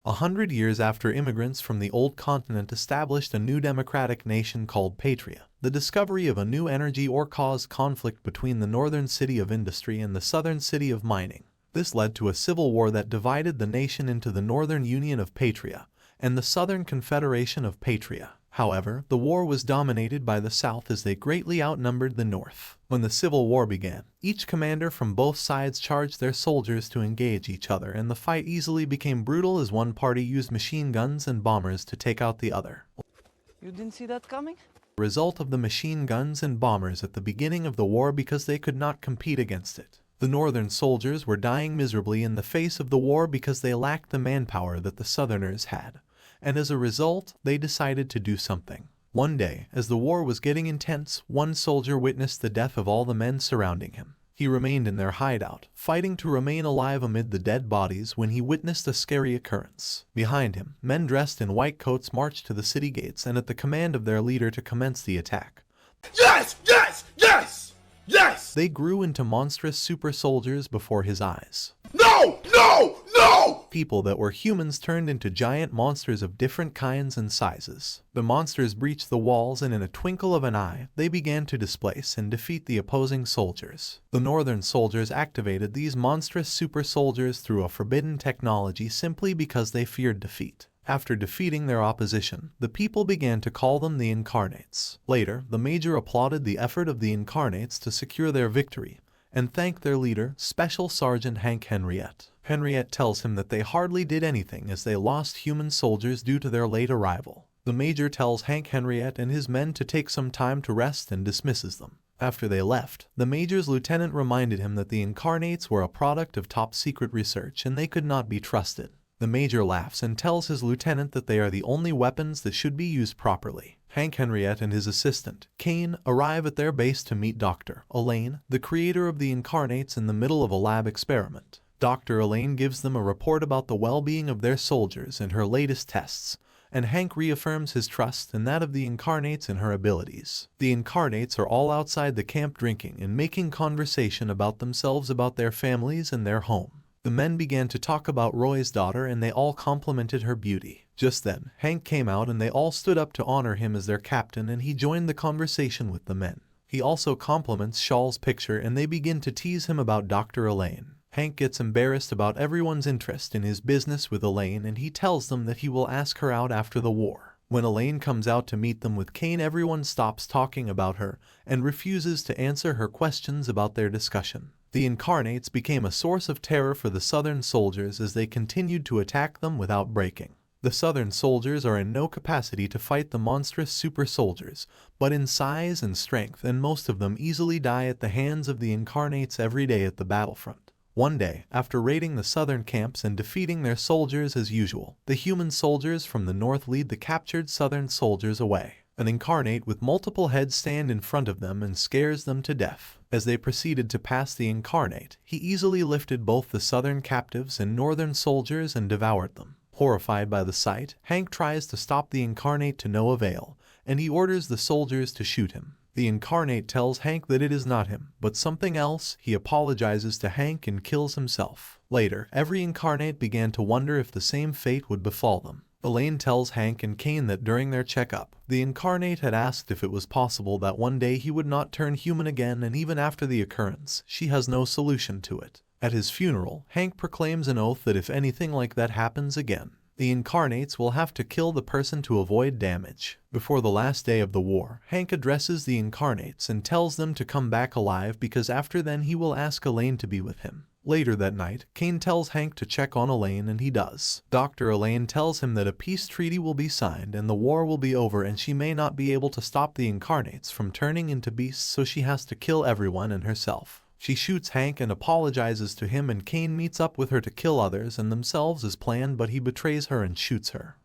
100 years after immigrants from the old continent established a new democratic nation called Patria, the discovery of a new energy ore caused conflict between the northern city of industry and the southern city of mining. This led to a civil war that divided the nation into the Northern Union of Patria and the Southern Confederation of Patria. However, the war was dominated by the South as they greatly outnumbered the North. When the Civil War began, each commander from both sides charged their soldiers to engage each other, and the fight easily became brutal as one party used machine guns and bombers to take out the other. You didn't see that coming? The result of the machine guns and bombers at the beginning of the war because they could not compete against it. The Northern soldiers were dying miserably in the face of the war because they lacked the manpower that the Southerners had, and as a result, they decided to do something. One day, as the war was getting intense, one soldier witnessed the death of all the men surrounding him. He remained in their hideout, fighting to remain alive amid the dead bodies when he witnessed a scary occurrence. Behind him, men dressed in white coats marched to the city gates and at the command of their leader to commence the attack. Yes! Yes! Yes! Yes! They grew into monstrous super soldiers before his eyes. No! No! No! People that were humans turned into giant monsters of different kinds and sizes. The monsters breached the walls and in a twinkle of an eye, they began to displace and defeat the opposing soldiers. The Northern soldiers activated these monstrous super soldiers through a forbidden technology simply because they feared defeat. After defeating their opposition, the people began to call them the Incarnates. Later, the Major applauded the effort of the Incarnates to secure their victory and thanked their leader, Special Sergeant Hank Henriette. Henriette tells him that they hardly did anything as they lost human soldiers due to their late arrival. The Major tells Hank Henriette and his men to take some time to rest and dismisses them. After they left, the Major's lieutenant reminded him that the Incarnates were a product of top-secret research and they could not be trusted. The Major laughs and tells his lieutenant that they are the only weapons that should be used properly. Hank Henriette and his assistant, Kane, arrive at their base to meet Dr. Elaine, the creator of the Incarnates, in the middle of a lab experiment. Dr. Elaine gives them a report about the well-being of their soldiers and her latest tests, and Hank reaffirms his trust and that of the Incarnates in her abilities. The Incarnates are all outside the camp drinking and making conversation about themselves, about their families and their home. The men began to talk about Roy's daughter and they all complimented her beauty. Just then, Hank came out and they all stood up to honor him as their captain and he joined the conversation with the men. He also compliments Shaw's picture and they begin to tease him about Dr. Elaine. Hank gets embarrassed about everyone's interest in his business with Elaine and he tells them that he will ask her out after the war. When Elaine comes out to meet them with Kane, everyone stops talking about her and refuses to answer her questions about their discussion. The Incarnates became a source of terror for the Southern soldiers as they continued to attack them without breaking. The Southern soldiers are in no capacity to fight the monstrous super soldiers, but in size and strength, and most of them easily die at the hands of the Incarnates every day at the battlefront. One day, after raiding the Southern camps and defeating their soldiers as usual, the human soldiers from the north lead the captured Southern soldiers away. An Incarnate with multiple heads stand in front of them and scares them to death. As they proceeded to pass the Incarnate, he easily lifted both the Southern captives and Northern soldiers and devoured them. Horrified by the sight, Hank tries to stop the Incarnate to no avail, and he orders the soldiers to shoot him. The Incarnate tells Hank that it is not him, but something else. He apologizes to Hank and kills himself. Later, every Incarnate began to wonder if the same fate would befall them. Elaine tells Hank and Kane that during their checkup, the Incarnate had asked if it was possible that one day he would not turn human again, and even after the occurrence, she has no solution to it. At his funeral, Hank proclaims an oath that if anything like that happens again, the Incarnates will have to kill the person to avoid damage. Before the last day of the war, Hank addresses the Incarnates and tells them to come back alive because after then he will ask Elaine to be with him. Later that night, Kane tells Hank to check on Elaine and he does. Dr. Elaine tells him that a peace treaty will be signed and the war will be over and she may not be able to stop the Incarnates from turning into beasts, so she has to kill everyone and herself. She shoots Hank and apologizes to him, and Kane meets up with her to kill others and themselves as planned, but he betrays her and shoots her.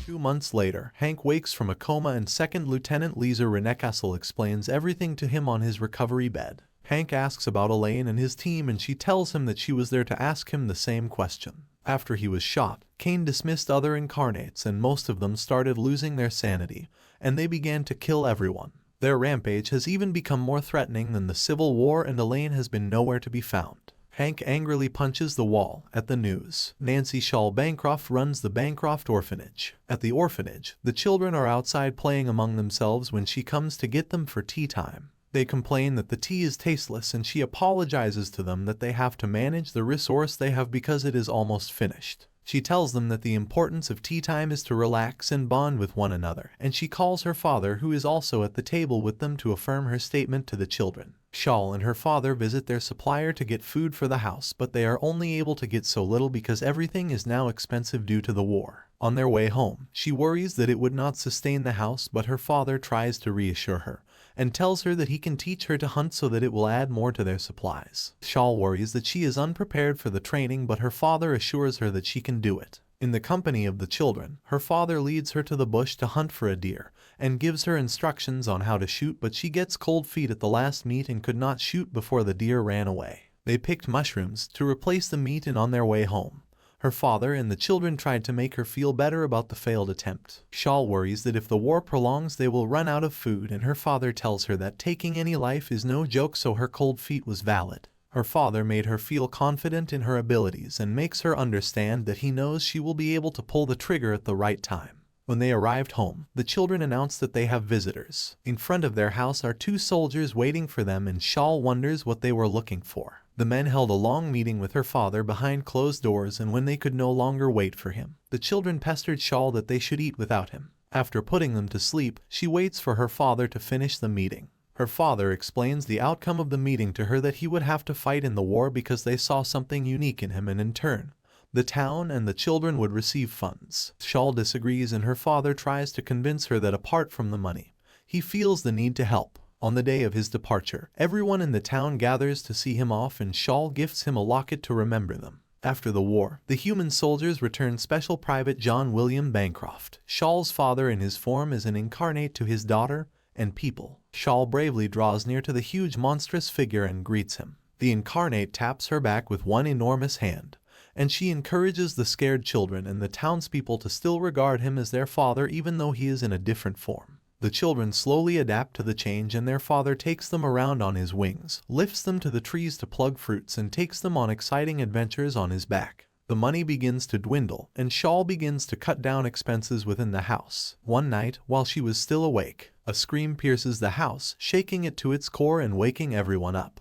2 months later, Hank wakes from a coma and Second Lieutenant Lisa Renecastle explains everything to him on his recovery bed. Hank asks about Elaine and his team and she tells him that she was there to ask him the same question. After he was shot, Kane dismissed other Incarnates and most of them started losing their sanity, and they began to kill everyone. Their rampage has even become more threatening than the Civil War and Elaine has been nowhere to be found. Hank angrily punches the wall at the news. Nancy Shaw Bancroft runs the Bancroft orphanage. At the orphanage, the children are outside playing among themselves when she comes to get them for tea time. They complain that the tea is tasteless and she apologizes to them that they have to manage the resource they have because it is almost finished. She tells them that the importance of tea time is to relax and bond with one another, and she calls her father, who is also at the table with them, to affirm her statement to the children. Shaw and her father visit their supplier to get food for the house, but they are only able to get so little because everything is now expensive due to the war. On their way home, she worries that it would not sustain the house, but her father tries to reassure her and tells her that he can teach her to hunt so that it will add more to their supplies. Shaw worries that she is unprepared for the training, but her father assures her that she can do it. In the company of the children, her father leads her to the bush to hunt for a deer and gives her instructions on how to shoot, but she gets cold feet at the last meet and could not shoot before the deer ran away. They picked mushrooms to replace the meat, and on their way home, her father and the children tried to make her feel better about the failed attempt. Shaw worries that if the war prolongs they will run out of food, and her father tells her that taking any life is no joke, so her cold feet was valid. Her father made her feel confident in her abilities and makes her understand that he knows she will be able to pull the trigger at the right time. When they arrived home, the children announced that they have visitors. In front of their house are two soldiers waiting for them, and Shaw wonders what they were looking for. The men held a long meeting with her father behind closed doors, and when they could no longer wait for him, the children pestered Shaw that they should eat without him. After putting them to sleep, she waits for her father to finish the meeting. Her father explains the outcome of the meeting to her, that he would have to fight in the war because they saw something unique in him, and in turn, the town and the children would receive funds. Shaw disagrees, and her father tries to convince her that apart from the money, he feels the need to help. On the day of his departure, everyone in the town gathers to see him off, and Shaw gifts him a locket to remember them. After the war, the human soldiers return Special Private John William Bancroft, Shaw's father in his form as an incarnate, to his daughter and people. Shaw bravely draws near to the huge monstrous figure and greets him. The incarnate taps her back with one enormous hand, and she encourages the scared children and the townspeople to still regard him as their father even though he is in a different form. The children slowly adapt to the change, and their father takes them around on his wings, lifts them to the trees to plug fruits, and takes them on exciting adventures on his back. The money begins to dwindle, and Shaw begins to cut down expenses within the house. One night, while she was still awake, a scream pierces the house, shaking it to its core and waking everyone up.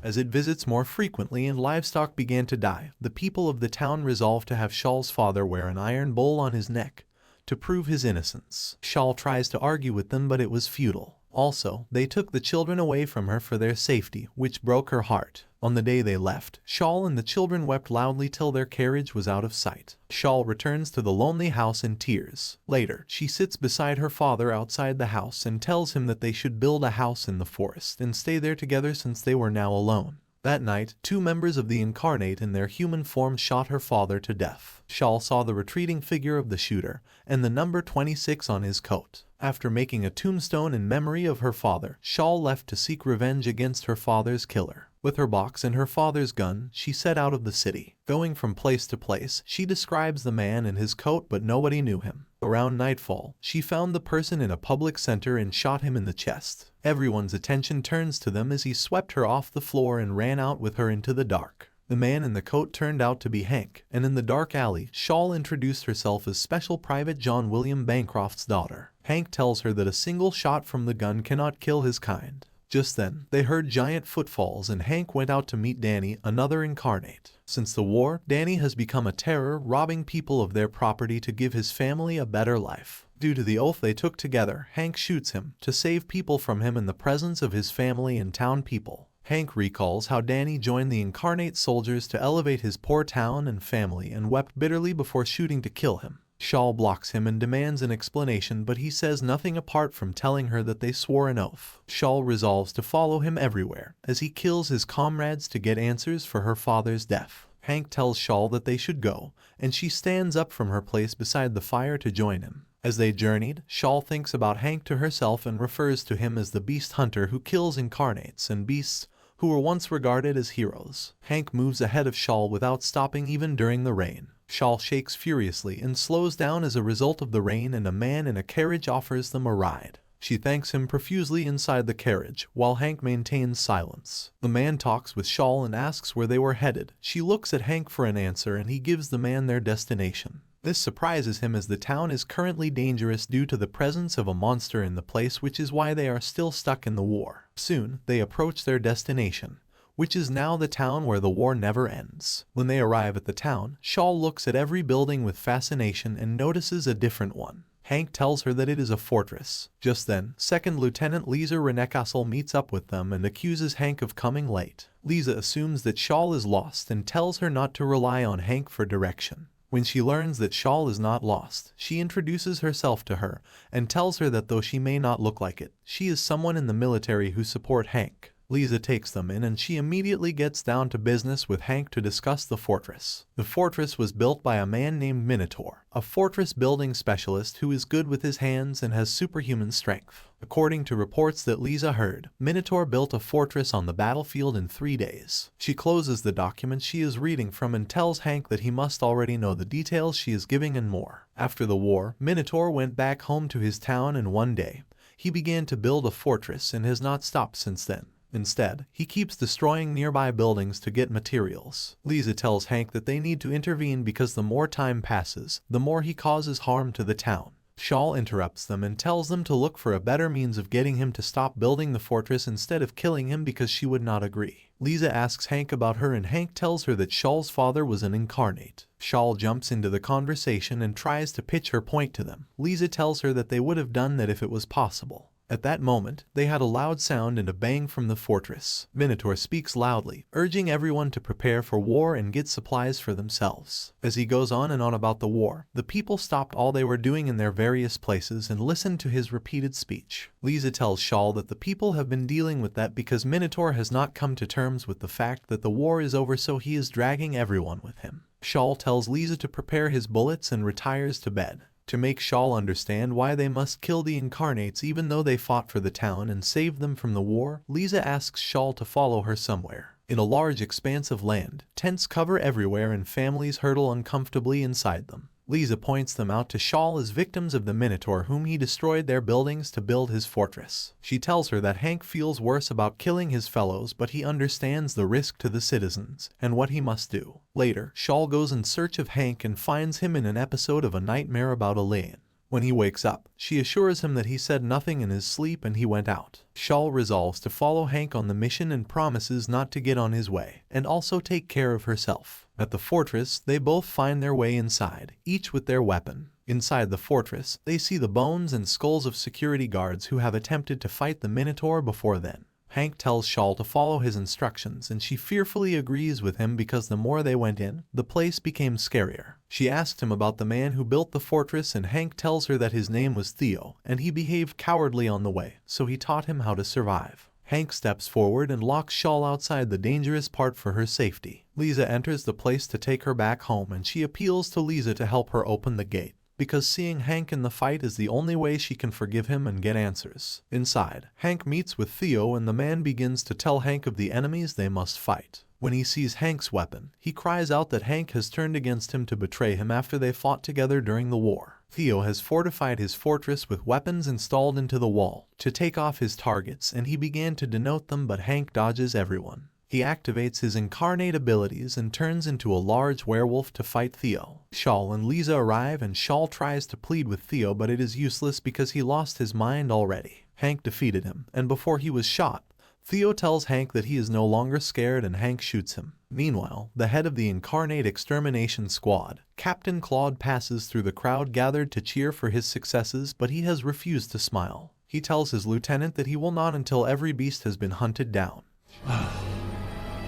As it visits more frequently and livestock began to die, the people of the town resolved to have Shaw's father wear an iron bowl on his neck to prove his innocence. Shaw tries to argue with them, but it was futile. Also, they took the children away from her for their safety, which broke her heart. On the day they left, Shaw and the children wept loudly till their carriage was out of sight. Shaw returns to the lonely house in tears. Later, she sits beside her father outside the house and tells him that they should build a house in the forest and stay there together since they were now alone. That night, two members of the incarnate in their human form shot her father to death. Shaw saw the retreating figure of the shooter and the number 26 on his coat. After making a tombstone in memory of her father, Shaw left to seek revenge against her father's killer. With her box and her father's gun, she set out of the city. Going from place to place, she describes the man and his coat, but nobody knew him. Around nightfall, she found the person in a public center and shot him in the chest. Everyone's attention turns to them as he swept her off the floor and ran out with her into the dark. The man in the coat turned out to be Hank, and in the dark alley, Shaw introduced herself as Special Private John William Bancroft's daughter. Hank tells her that a single shot from the gun cannot kill his kind. Just then, they heard giant footfalls, and Hank went out to meet Danny, another incarnate. Since the war, Danny has become a terror, robbing people of their property to give his family a better life. Due to the oath they took together, Hank shoots him to save people from him in the presence of his family and town people. Hank recalls how Danny joined the incarnate soldiers to elevate his poor town and family and wept bitterly before shooting to kill him. Shaw blocks him and demands an explanation, but he says nothing apart from telling her that they swore an oath. Shaw resolves to follow him everywhere, as he kills his comrades to get answers for her father's death. Hank tells Shaw that they should go, and she stands up from her place beside the fire to join him. As they journeyed, Shaw thinks about Hank to herself and refers to him as the beast hunter who kills incarnates and beasts who were once regarded as heroes. Hank moves ahead of Shaw without stopping even during the rain. Shaw shakes furiously and slows down as a result of the rain, and a man in a carriage offers them a ride. She thanks him profusely inside the carriage, while Hank maintains silence. The man talks with Shawl and asks where they were headed. She looks at Hank for an answer and he gives the man their destination. This surprises him as the town is currently dangerous due to the presence of a monster in the place, which is why they are still stuck in the war. Soon, they approach their destination, which is now the town where the war never ends. When they arrive at the town, Shawl looks at every building with fascination and notices a different one. Hank tells her that it is a fortress. Just then, Second Lieutenant Lisa Renecastle meets up with them and accuses Hank of coming late. Lisa assumes that Shawl is lost and tells her not to rely on Hank for direction. When she learns that Shawl is not lost, she introduces herself to her and tells her that though she may not look like it, she is someone in the military who support Hank. Lisa takes them in and she immediately gets down to business with Hank to discuss the fortress. The fortress was built by a man named Minotaur, a fortress building specialist who is good with his hands and has superhuman strength. According to reports that Lisa heard, Minotaur built a fortress on the battlefield in 3 days. She closes the document she is reading from and tells Hank that he must already know the details she is giving and more. After the war, Minotaur went back home to his town and one day, he began to build a fortress and has not stopped since then. Instead, he keeps destroying nearby buildings to get materials. Lisa tells Hank that they need to intervene because the more time passes, the more he causes harm to the town. Shawl interrupts them and tells them to look for a better means of getting him to stop building the fortress instead of killing him because she would not agree. Lisa asks Hank about her and Hank tells her that Shawl's father was an incarnate. Shawl jumps into the conversation and tries to pitch her point to them. Lisa tells her that they would have done that if it was possible. At that moment, they had a loud sound and a bang from the fortress. Minotaur speaks loudly, urging everyone to prepare for war and get supplies for themselves. As he goes on and on about the war, the people stopped all they were doing in their various places and listened to his repeated speech. Lisa tells Shawl that the people have been dealing with that because Minotaur has not come to terms with the fact that the war is over, so he is dragging everyone with him. Shawl tells Lisa to prepare his bullets and retires to bed. To make Shawl understand why they must kill the incarnates even though they fought for the town and saved them from the war, Lisa asks Shawl to follow her somewhere. In a large expanse of land, tents cover everywhere and families hurtle uncomfortably inside them. Lisa points them out to Shawl as victims of the Minotaur whom he destroyed their buildings to build his fortress. She tells her that Hank feels worse about killing his fellows, but he understands the risk to the citizens and what he must do. Later, Shawl goes in search of Hank and finds him in an episode of a nightmare about a lion. When he wakes up, she assures him that he said nothing in his sleep and he went out. Shawl resolves to follow Hank on the mission and promises not to get on his way, and also take care of herself. At the fortress, they both find their way inside, each with their weapon. Inside the fortress, they see the bones and skulls of security guards who have attempted to fight the Minotaur before then. Hank tells Shawl to follow his instructions and she fearfully agrees with him because the more they went in, the place became scarier. She asked him about the man who built the fortress and Hank tells her that his name was Theo and he behaved cowardly on the way, so he taught him how to survive. Hank steps forward and locks Shawl outside the dangerous part for her safety. Lisa enters the place to take her back home and she appeals to Lisa to help her open the gate, because seeing Hank in the fight is the only way she can forgive him and get answers. Inside, Hank meets with Theo and the man begins to tell Hank of the enemies they must fight. When he sees Hank's weapon, he cries out that Hank has turned against him to betray him after they fought together during the war. Theo has fortified his fortress with weapons installed into the wall to take off his targets, and he began to denote them, but Hank dodges everyone. He activates his incarnate abilities and turns into a large werewolf to fight Theo. Shawl and Lisa arrive and Shawl tries to plead with Theo, but it is useless because he lost his mind already. Hank defeated him, and before he was shot, Theo tells Hank that he is no longer scared and Hank shoots him. Meanwhile, the head of the Incarnate Extermination Squad, Captain Claude, passes through the crowd gathered to cheer for his successes, but he has refused to smile. He tells his lieutenant that he will not until every beast has been hunted down.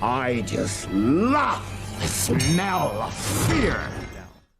I just love the smell of fear.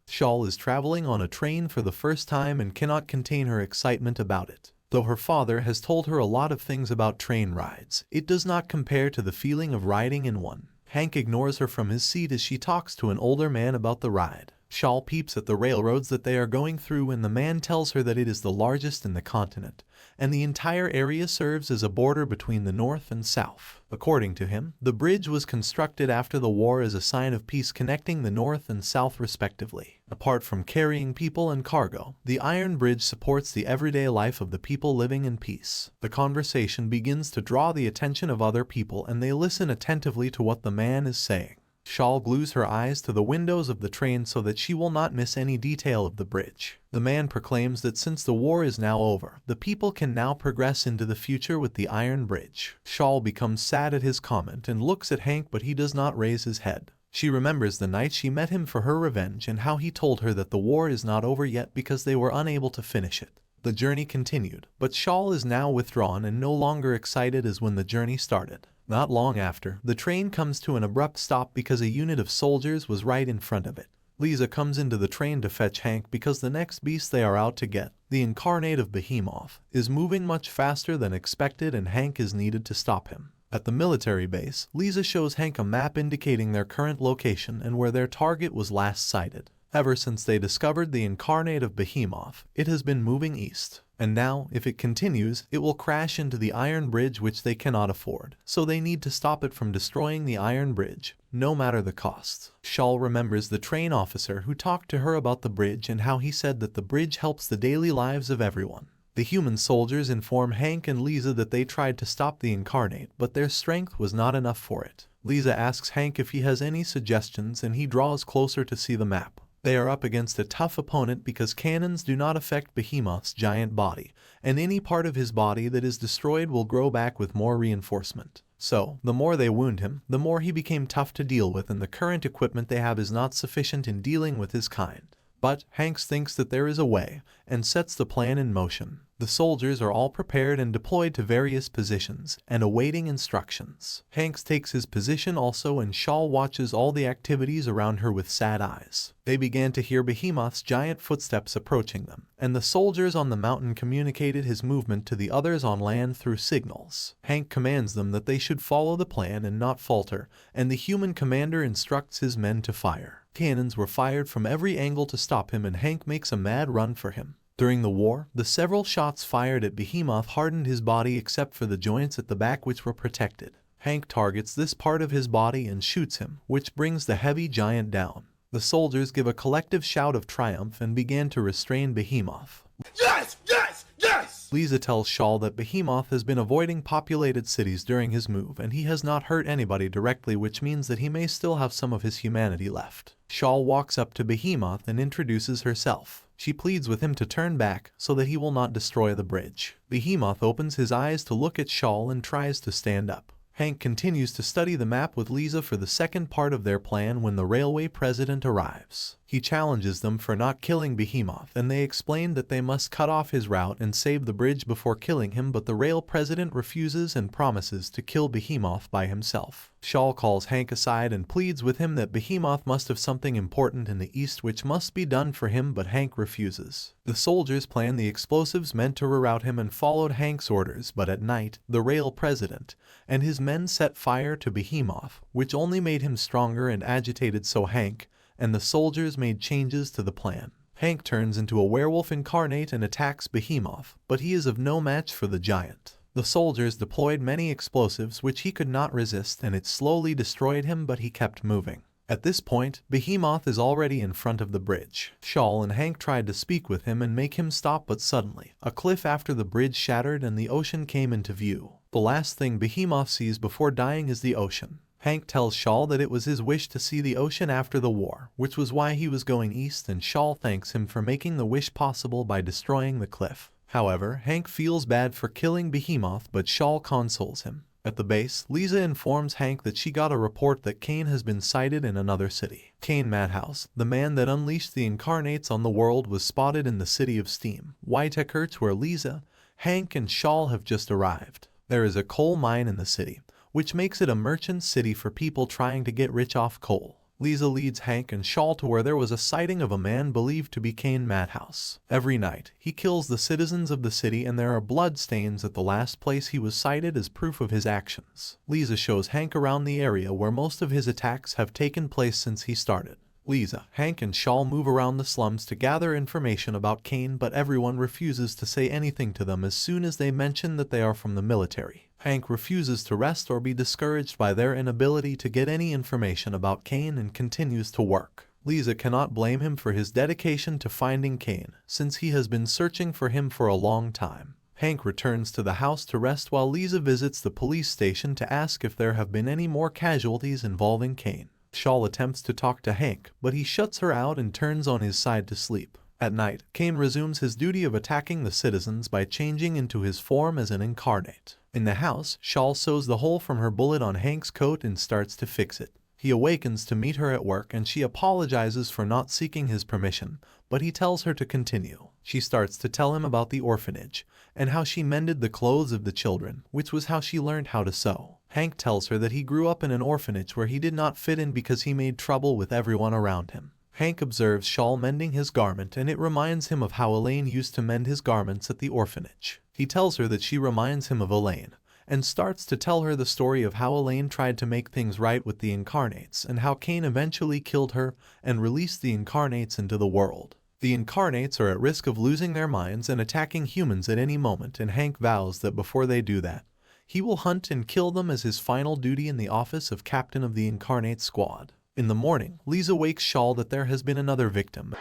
Shawl is traveling on a train for the first time and cannot contain her excitement about it. Though her father has told her a lot of things about train rides, it does not compare to the feeling of riding in one. Hank ignores her from his seat as she talks to an older man about the ride. Shawl peeps at the railroads that they are going through and the man tells her that it is the largest in the continent and the entire area serves as a border between the north and south. According to him, the bridge was constructed after the war as a sign of peace connecting the north and south respectively. Apart from carrying people and cargo, the iron bridge supports the everyday life of the people living in peace. The conversation begins to draw the attention of other people and they listen attentively to what the man is saying. Shawl glues her eyes to the windows of the train so that she will not miss any detail of the bridge. The man proclaims that since the war is now over, the people can now progress into the future with the iron bridge. Shawl becomes sad at his comment and looks at Hank, but he does not raise his head. She remembers the night she met him for her revenge and how he told her that the war is not over yet because they were unable to finish it. The journey continued, but Shawl is now withdrawn and no longer excited as when the journey started. Not long after, the train comes to an abrupt stop because a unit of soldiers was right in front of it. Lisa comes into the train to fetch Hank because the next beast they are out to get, the incarnate of Behemoth, is moving much faster than expected and Hank is needed to stop him. At the military base, Lisa shows Hank a map indicating their current location and where their target was last sighted. Ever since they discovered the incarnate of Behemoth, it has been moving east. And now, if it continues, it will crash into the iron bridge which they cannot afford. So they need to stop it from destroying the iron bridge, no matter the costs. Shawl remembers the train officer who talked to her about the bridge and how he said that the bridge helps the daily lives of everyone. The human soldiers inform Hank and Lisa that they tried to stop the incarnate, but their strength was not enough for it. Lisa asks Hank if he has any suggestions and he draws closer to see the map. They are up against a tough opponent because cannons do not affect Behemoth's giant body, and any part of his body that is destroyed will grow back with more reinforcement. So, the more they wound him, the more he became tough to deal with, and the current equipment they have is not sufficient in dealing with his kind. But Hanks thinks that there is a way, and sets the plan in motion. The soldiers are all prepared and deployed to various positions, and awaiting instructions. Hanks takes his position also and Shawl watches all the activities around her with sad eyes. They began to hear Behemoth's giant footsteps approaching them, and the soldiers on the mountain communicated his movement to the others on land through signals. Hank commands them that they should follow the plan and not falter, and the human commander instructs his men to fire. Cannons were fired from every angle to stop him and Hank makes a mad run for him. During the war, the several shots fired at Behemoth hardened his body except for the joints at the back which were protected. Hank targets this part of his body and shoots him, which brings the heavy giant down. The soldiers give a collective shout of triumph and began to restrain Behemoth. Yes! Yes! Yes! Lisa tells Shawl that Behemoth has been avoiding populated cities during his move and he has not hurt anybody directly, which means that he may still have some of his humanity left. Shawl walks up to Behemoth and introduces herself. She pleads with him to turn back so that he will not destroy the bridge. Behemoth opens his eyes to look at Shawl and tries to stand up. Hank continues to study the map with Lisa for the second part of their plan when the railway president arrives. He challenges them for not killing Behemoth, and they explain that they must cut off his route and save the bridge before killing him, but the rail president refuses and promises to kill Behemoth by himself. Shawl calls Hank aside and pleads with him that Behemoth must have something important in the east which must be done for him, but Hank refuses. The soldiers planned the explosives meant to reroute him and followed Hank's orders, but at night, the rail president and his men set fire to Behemoth, which only made him stronger and agitated, so Hank and the soldiers made changes to the plan. Hank turns into a werewolf incarnate and attacks Behemoth, but he is of no match for the giant. The soldiers deployed many explosives which he could not resist and it slowly destroyed him, but he kept moving. At this point, Behemoth is already in front of the bridge. Shawl and Hank tried to speak with him and make him stop, but suddenly, a cliff after the bridge shattered and the ocean came into view. The last thing Behemoth sees before dying is the ocean. Hank tells Shawl that it was his wish to see the ocean after the war, which was why he was going east, and Shawl thanks him for making the wish possible by destroying the cliff. However, Hank feels bad for killing Behemoth, but Shawl consoles him. At the base, Lisa informs Hank that she got a report that Kane has been sighted in another city. Kane Madhouse, the man that unleashed the incarnates on the world, was spotted in the city of Steam, Whiteheckert, where Lisa, Hank, and Shawl have just arrived. There is a coal mine in the city, which makes it a merchant city for people trying to get rich off coal. Lisa leads Hank and Shawl to where there was a sighting of a man believed to be Kane Madhouse. Every night, he kills the citizens of the city and there are blood stains at the last place he was sighted as proof of his actions. Lisa shows Hank around the area where most of his attacks have taken place since he started. Lisa, Hank, and Shawl move around the slums to gather information about Kane, but everyone refuses to say anything to them as soon as they mention that they are from the military. Hank refuses to rest or be discouraged by their inability to get any information about Kane and continues to work. Lisa cannot blame him for his dedication to finding Kane, since he has been searching for him for a long time. Hank returns to the house to rest while Lisa visits the police station to ask if there have been any more casualties involving Kane. Shawl attempts to talk to Hank, but he shuts her out and turns on his side to sleep. At night, Kane resumes his duty of attacking the citizens by changing into his form as an incarnate. In the house, Shawl sews the hole from her bullet on Hank's coat and starts to fix it. He awakens to meet her at work and she apologizes for not seeking his permission, but he tells her to continue. She starts to tell him about the orphanage and how she mended the clothes of the children, which was how she learned how to sew. Hank tells her that he grew up in an orphanage where he did not fit in because he made trouble with everyone around him. Hank observes Shawl mending his garment and it reminds him of how Elaine used to mend his garments at the orphanage. He tells her that she reminds him of Elaine, and starts to tell her the story of how Elaine tried to make things right with the incarnates and how Kane eventually killed her and released the incarnates into the world. The incarnates are at risk of losing their minds and attacking humans at any moment, and Hank vows that before they do that, he will hunt and kill them as his final duty in the office of captain of the incarnate squad. In the morning, Lisa wakes Shawl that there has been another victim,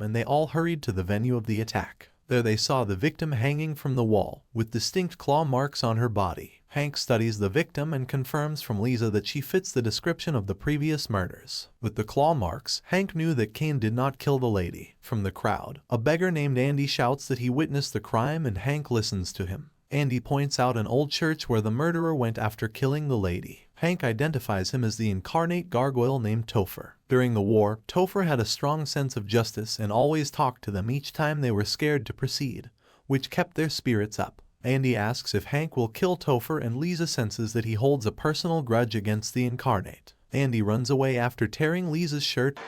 and they all hurried to the venue of the attack. There they saw the victim hanging from the wall, with distinct claw marks on her body. Hank studies the victim and confirms from Lisa that she fits the description of the previous murders. With the claw marks, Hank knew that Kane did not kill the lady. From the crowd, a beggar named Andy shouts that he witnessed the crime and Hank listens to him. Andy points out an old church where the murderer went after killing the lady. Hank identifies him as the incarnate gargoyle named Topher. During the war, Topher had a strong sense of justice and always talked to them each time they were scared to proceed, which kept their spirits up. Andy asks if Hank will kill Topher and Lisa senses that he holds a personal grudge against the incarnate. Andy runs away after tearing Lisa's shirt.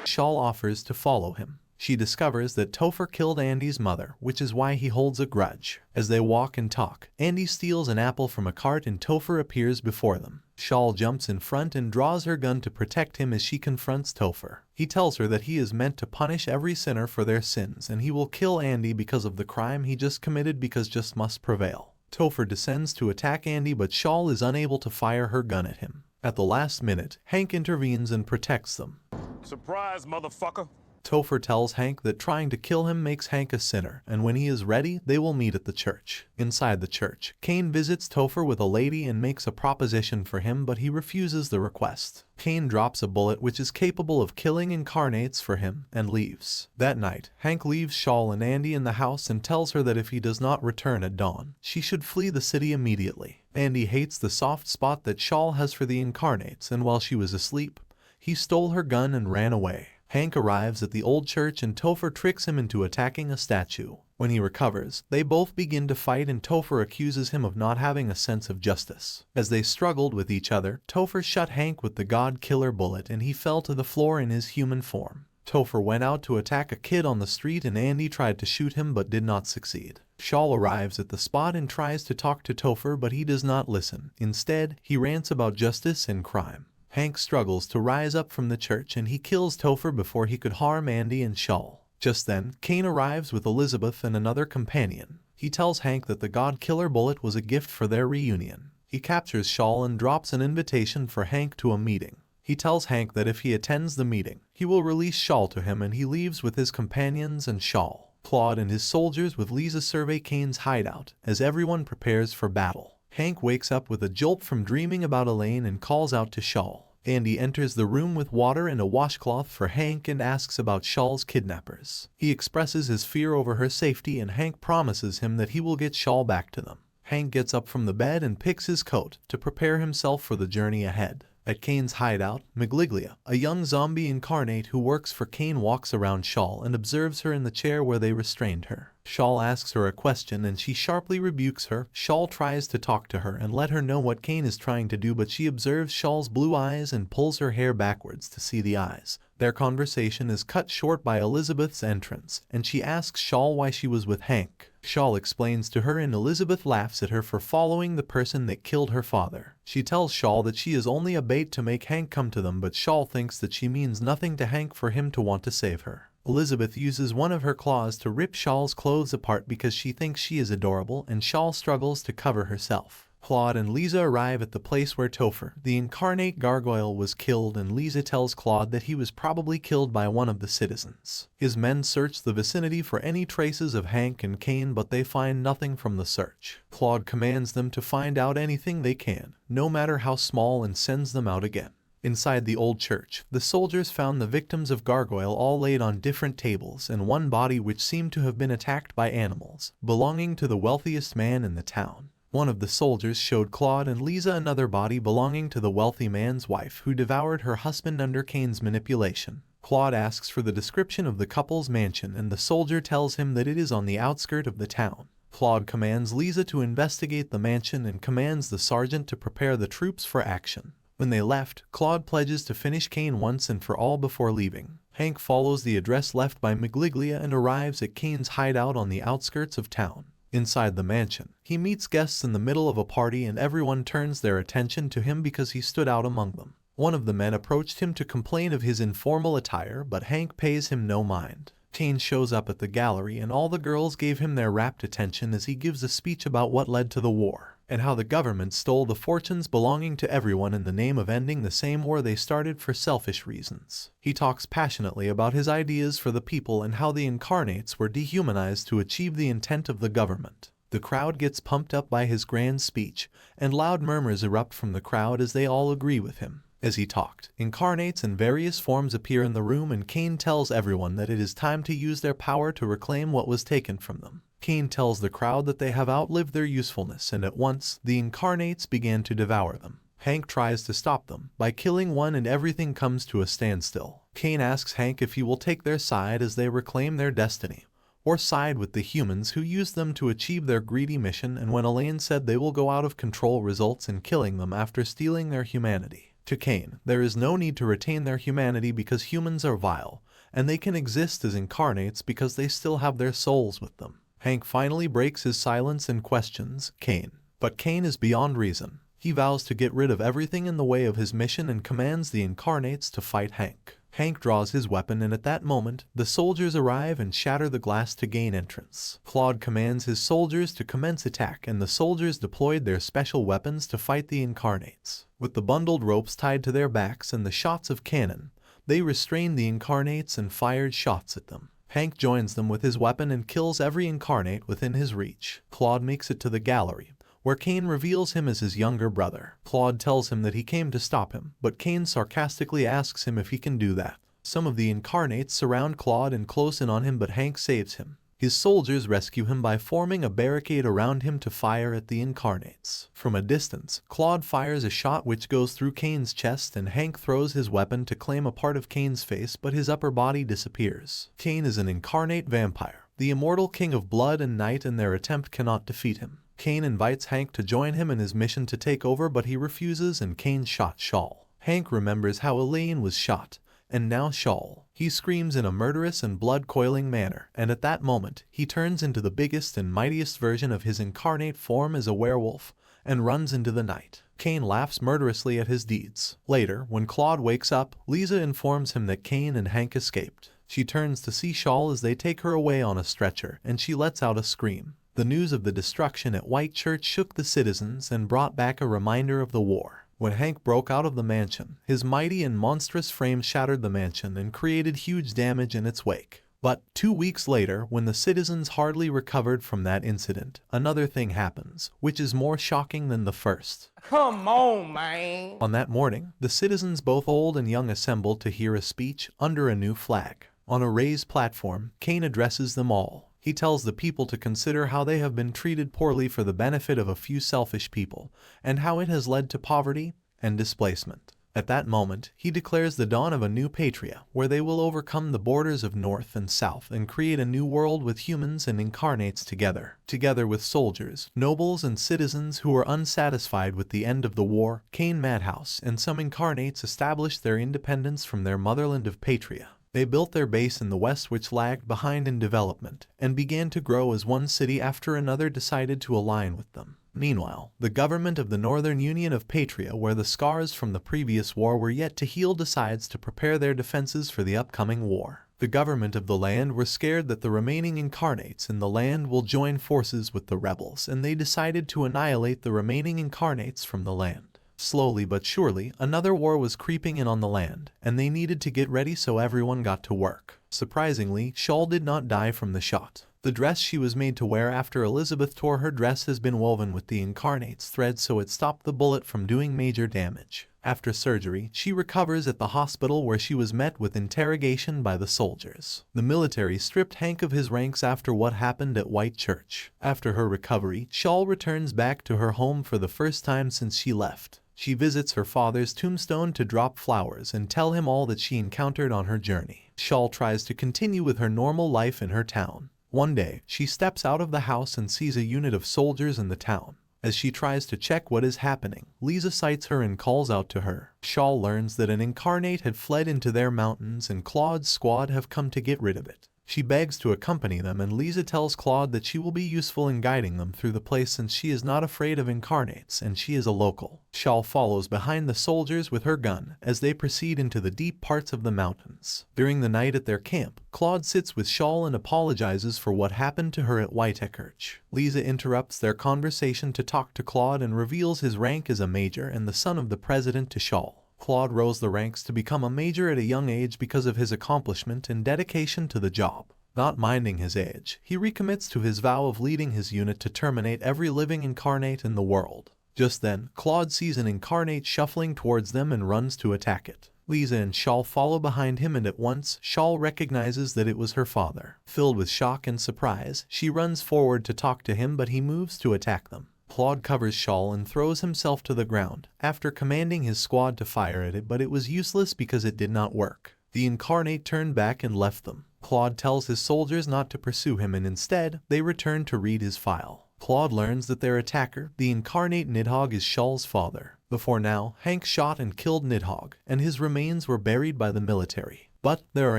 Shawl offers to follow him. She discovers that Topher killed Andy's mother, which is why he holds a grudge. As they walk and talk, Andy steals an apple from a cart and Topher appears before them. Shawl jumps in front and draws her gun to protect him as she confronts Topher. He tells her that he is meant to punish every sinner for their sins and he will kill Andy because of the crime he just committed because justice must prevail. Topher descends to attack Andy, but Shawl is unable to fire her gun at him. At the last minute, Hank intervenes and protects them. Surprise, motherfucker! Topher tells Hank that trying to kill him makes Hank a sinner, and when he is ready, they will meet at the church. Inside the church, Kane visits Topher with a lady and makes a proposition for him, but he refuses the request. Kane drops a bullet which is capable of killing incarnates for him, and leaves. That night, Hank leaves Shawl and Andy in the house and tells her that if he does not return at dawn, she should flee the city immediately. Andy hates the soft spot that Shawl has for the incarnates, and while she was asleep, he stole her gun and ran away. Hank arrives at the old church and Topher tricks him into attacking a statue. When he recovers, they both begin to fight and Topher accuses him of not having a sense of justice. As they struggled with each other, Topher shot Hank with the God-killer bullet and he fell to the floor in his human form. Topher went out to attack a kid on the street and Andy tried to shoot him but did not succeed. Shawl arrives at the spot and tries to talk to Topher, but he does not listen. Instead, he rants about justice and crime. Hank struggles to rise up from the church and he kills Topher before he could harm Andy and Shawl. Just then, Kane arrives with Elizabeth and another companion. He tells Hank that the God-killer bullet was a gift for their reunion. He captures Shawl and drops an invitation for Hank to a meeting. He tells Hank that if he attends the meeting, he will release Shawl to him, and he leaves with his companions and Shawl. Claude and his soldiers with Lisa survey Kane's hideout as everyone prepares for battle. Hank wakes up with a jolt from dreaming about Elaine and calls out to Shawl. Andy enters the room with water and a washcloth for Hank and asks about Shawl's kidnappers. He expresses his fear over her safety and Hank promises him that he will get Shawl back to them. Hank gets up from the bed and picks his coat to prepare himself for the journey ahead. At Kane's hideout, Magliglia, a young zombie incarnate who works for Kane, walks around Shawl and observes her in the chair where they restrained her. Shawl asks her a question and she sharply rebukes her. Shawl tries to talk to her and let her know what Kane is trying to do, but she observes Shawl's blue eyes and pulls her hair backwards to see the eyes. Their conversation is cut short by Elizabeth's entrance, and she asks Shawl why she was with Hank. Shawl explains to her, and Elizabeth laughs at her for following the person that killed her father. She tells Shawl that she is only a bait to make Hank come to them, but Shawl thinks that she means nothing to Hank for him to want to save her. Elizabeth uses one of her claws to rip Shawl's clothes apart because she thinks she is adorable, and Shawl struggles to cover herself. Claude and Lisa arrive at the place where Topher, the incarnate gargoyle, was killed, and Lisa tells Claude that he was probably killed by one of the citizens. His men search the vicinity for any traces of Hank and Kane, but they find nothing from the search. Claude commands them to find out anything they can, no matter how small, and sends them out again. Inside the old church, the soldiers found the victims of Gargoyle all laid on different tables, and one body which seemed to have been attacked by animals, belonging to the wealthiest man in the town. One of the soldiers showed Claude and Lisa another body belonging to the wealthy man's wife, who devoured her husband under Kane's manipulation. Claude asks for the description of the couple's mansion, and the soldier tells him that it is on the outskirts of the town. Claude commands Lisa to investigate the mansion and commands the sergeant to prepare the troops for action. When they left, Claude pledges to finish Kane once and for all before leaving. Hank follows the address left by Migliglia and arrives at Kane's hideout on the outskirts of town. Inside the mansion, he meets guests in the middle of a party, and everyone turns their attention to him because he stood out among them. One of the men approached him to complain of his informal attire, but Hank pays him no mind. Kane shows up at the gallery, and all the girls gave him their rapt attention as he gives a speech about what led to the war, and how the government stole the fortunes belonging to everyone in the name of ending the same war they started for selfish reasons. He talks passionately about his ideas for the people and how the incarnates were dehumanized to achieve the intent of the government. The crowd gets pumped up by his grand speech, and loud murmurs erupt from the crowd as they all agree with him. As he talked, incarnates in various forms appear in the room, and Kane tells everyone that it is time to use their power to reclaim what was taken from them. Kane tells the crowd that they have outlived their usefulness, and at once, the incarnates began to devour them. Hank tries to stop them by killing one, and everything comes to a standstill. Kane asks Hank if he will take their side as they reclaim their destiny, or side with the humans who used them to achieve their greedy mission, and when Elaine said they will go out of control results in killing them after stealing their humanity. To Kane, there is no need to retain their humanity because humans are vile, and they can exist as incarnates because they still have their souls with them. Hank finally breaks his silence and questions Kane. But Kane is beyond reason. He vows to get rid of everything in the way of his mission and commands the incarnates to fight Hank. Hank draws his weapon, and at that moment, the soldiers arrive and shatter the glass to gain entrance. Claude commands his soldiers to commence attack, and the soldiers deployed their special weapons to fight the incarnates. With the bundled ropes tied to their backs and the shots of cannon, they restrained the incarnates and fired shots at them. Hank joins them with his weapon and kills every incarnate within his reach. Claude makes it to the gallery, where Kane reveals him as his younger brother. Claude tells him that he came to stop him, but Kane sarcastically asks him if he can do that. Some of the incarnates surround Claude and close in on him, but Hank saves him. His soldiers rescue him by forming a barricade around him to fire at the incarnates. From a distance, Claude fires a shot which goes through Kane's chest, and Hank throws his weapon to claim a part of Kane's face, but his upper body disappears. Kane is an incarnate vampire, the immortal king of blood and night, and their attempt cannot defeat him. Kane invites Hank to join him in his mission to take over, but he refuses, and Kane shot Shawl. Hank remembers how Elaine was shot, and now Shawl. He screams in a murderous and blood-coiling manner, and at that moment, he turns into the biggest and mightiest version of his incarnate form as a werewolf, and runs into the night. Kane laughs murderously at his deeds. Later, when Claude wakes up, Lisa informs him that Kane and Hank escaped. She turns to see Shawl as they take her away on a stretcher, and she lets out a scream. The news of the destruction at White Church shook the citizens and brought back a reminder of the war. When Hank broke out of the mansion, his mighty and monstrous frame shattered the mansion and created huge damage in its wake. But 2 weeks later, when the citizens hardly recovered from that incident, another thing happens, which is more shocking than the first. Come on, man. On that morning, the citizens, both old and young, assembled to hear a speech under a new flag. On a raised platform, Kane addresses them all. He tells the people to consider how they have been treated poorly for the benefit of a few selfish people, and how it has led to poverty and displacement. At that moment, he declares the dawn of a new patria, where they will overcome the borders of North and South and create a new world with humans and incarnates together with soldiers, nobles, and citizens who were unsatisfied with the end of the war. Kane Madhouse and some incarnates established their independence from their motherland of Patria. They built their base in the west, which lagged behind in development, and began to grow as one city after another decided to align with them. Meanwhile, the government of the Northern Union of Patria, where the scars from the previous war were yet to heal, decides to prepare their defenses for the upcoming war. The government of the land were scared that the remaining incarnates in the land will join forces with the rebels, and they decided to annihilate the remaining incarnates from the land. Slowly but surely, another war was creeping in on the land, and they needed to get ready, so everyone got to work. Surprisingly, Shawl did not die from the shot. The dress she was made to wear after Elizabeth tore her dress has been woven with the incarnate's thread, so it stopped the bullet from doing major damage. After surgery, she recovers at the hospital, where she was met with interrogation by the soldiers. The military stripped Hank of his ranks after what happened at White Church. After her recovery, Shawl returns back to her home for the first time since she left. She visits her father's tombstone to drop flowers and tell him all that she encountered on her journey. Shawl tries to continue with her normal life in her town. One day, she steps out of the house and sees a unit of soldiers in the town. As she tries to check what is happening, Lisa sights her and calls out to her. Shawl learns that an incarnate had fled into their mountains and Claude's squad have come to get rid of it. She begs to accompany them, and Lisa tells Claude that she will be useful in guiding them through the place since she is not afraid of incarnates and she is a local. Shawl follows behind the soldiers with her gun as they proceed into the deep parts of the mountains. During the night at their camp, Claude sits with Shawl and apologizes for what happened to her at Whitechurch. Lisa interrupts their conversation to talk to Claude and reveals his rank as a major and the son of the president to Shawl. Claude rose the ranks to become a major at a young age because of his accomplishment and dedication to the job. Not minding his age, he recommits to his vow of leading his unit to terminate every living incarnate in the world. Just then, Claude sees an incarnate shuffling towards them and runs to attack it. Lisa and Shawl follow behind him, and at once, Shawl recognizes that it was her father. Filled with shock and surprise, she runs forward to talk to him, but he moves to attack them. Claude covers Shawl and throws himself to the ground, after commanding his squad to fire at it, but it was useless because it did not work. The incarnate turned back and left them. Claude tells his soldiers not to pursue him, and instead, they return to read his file. Claude learns that their attacker, the incarnate Nidhogg, is Shawl's father. Before now, Hank shot and killed Nidhogg, and his remains were buried by the military. But there are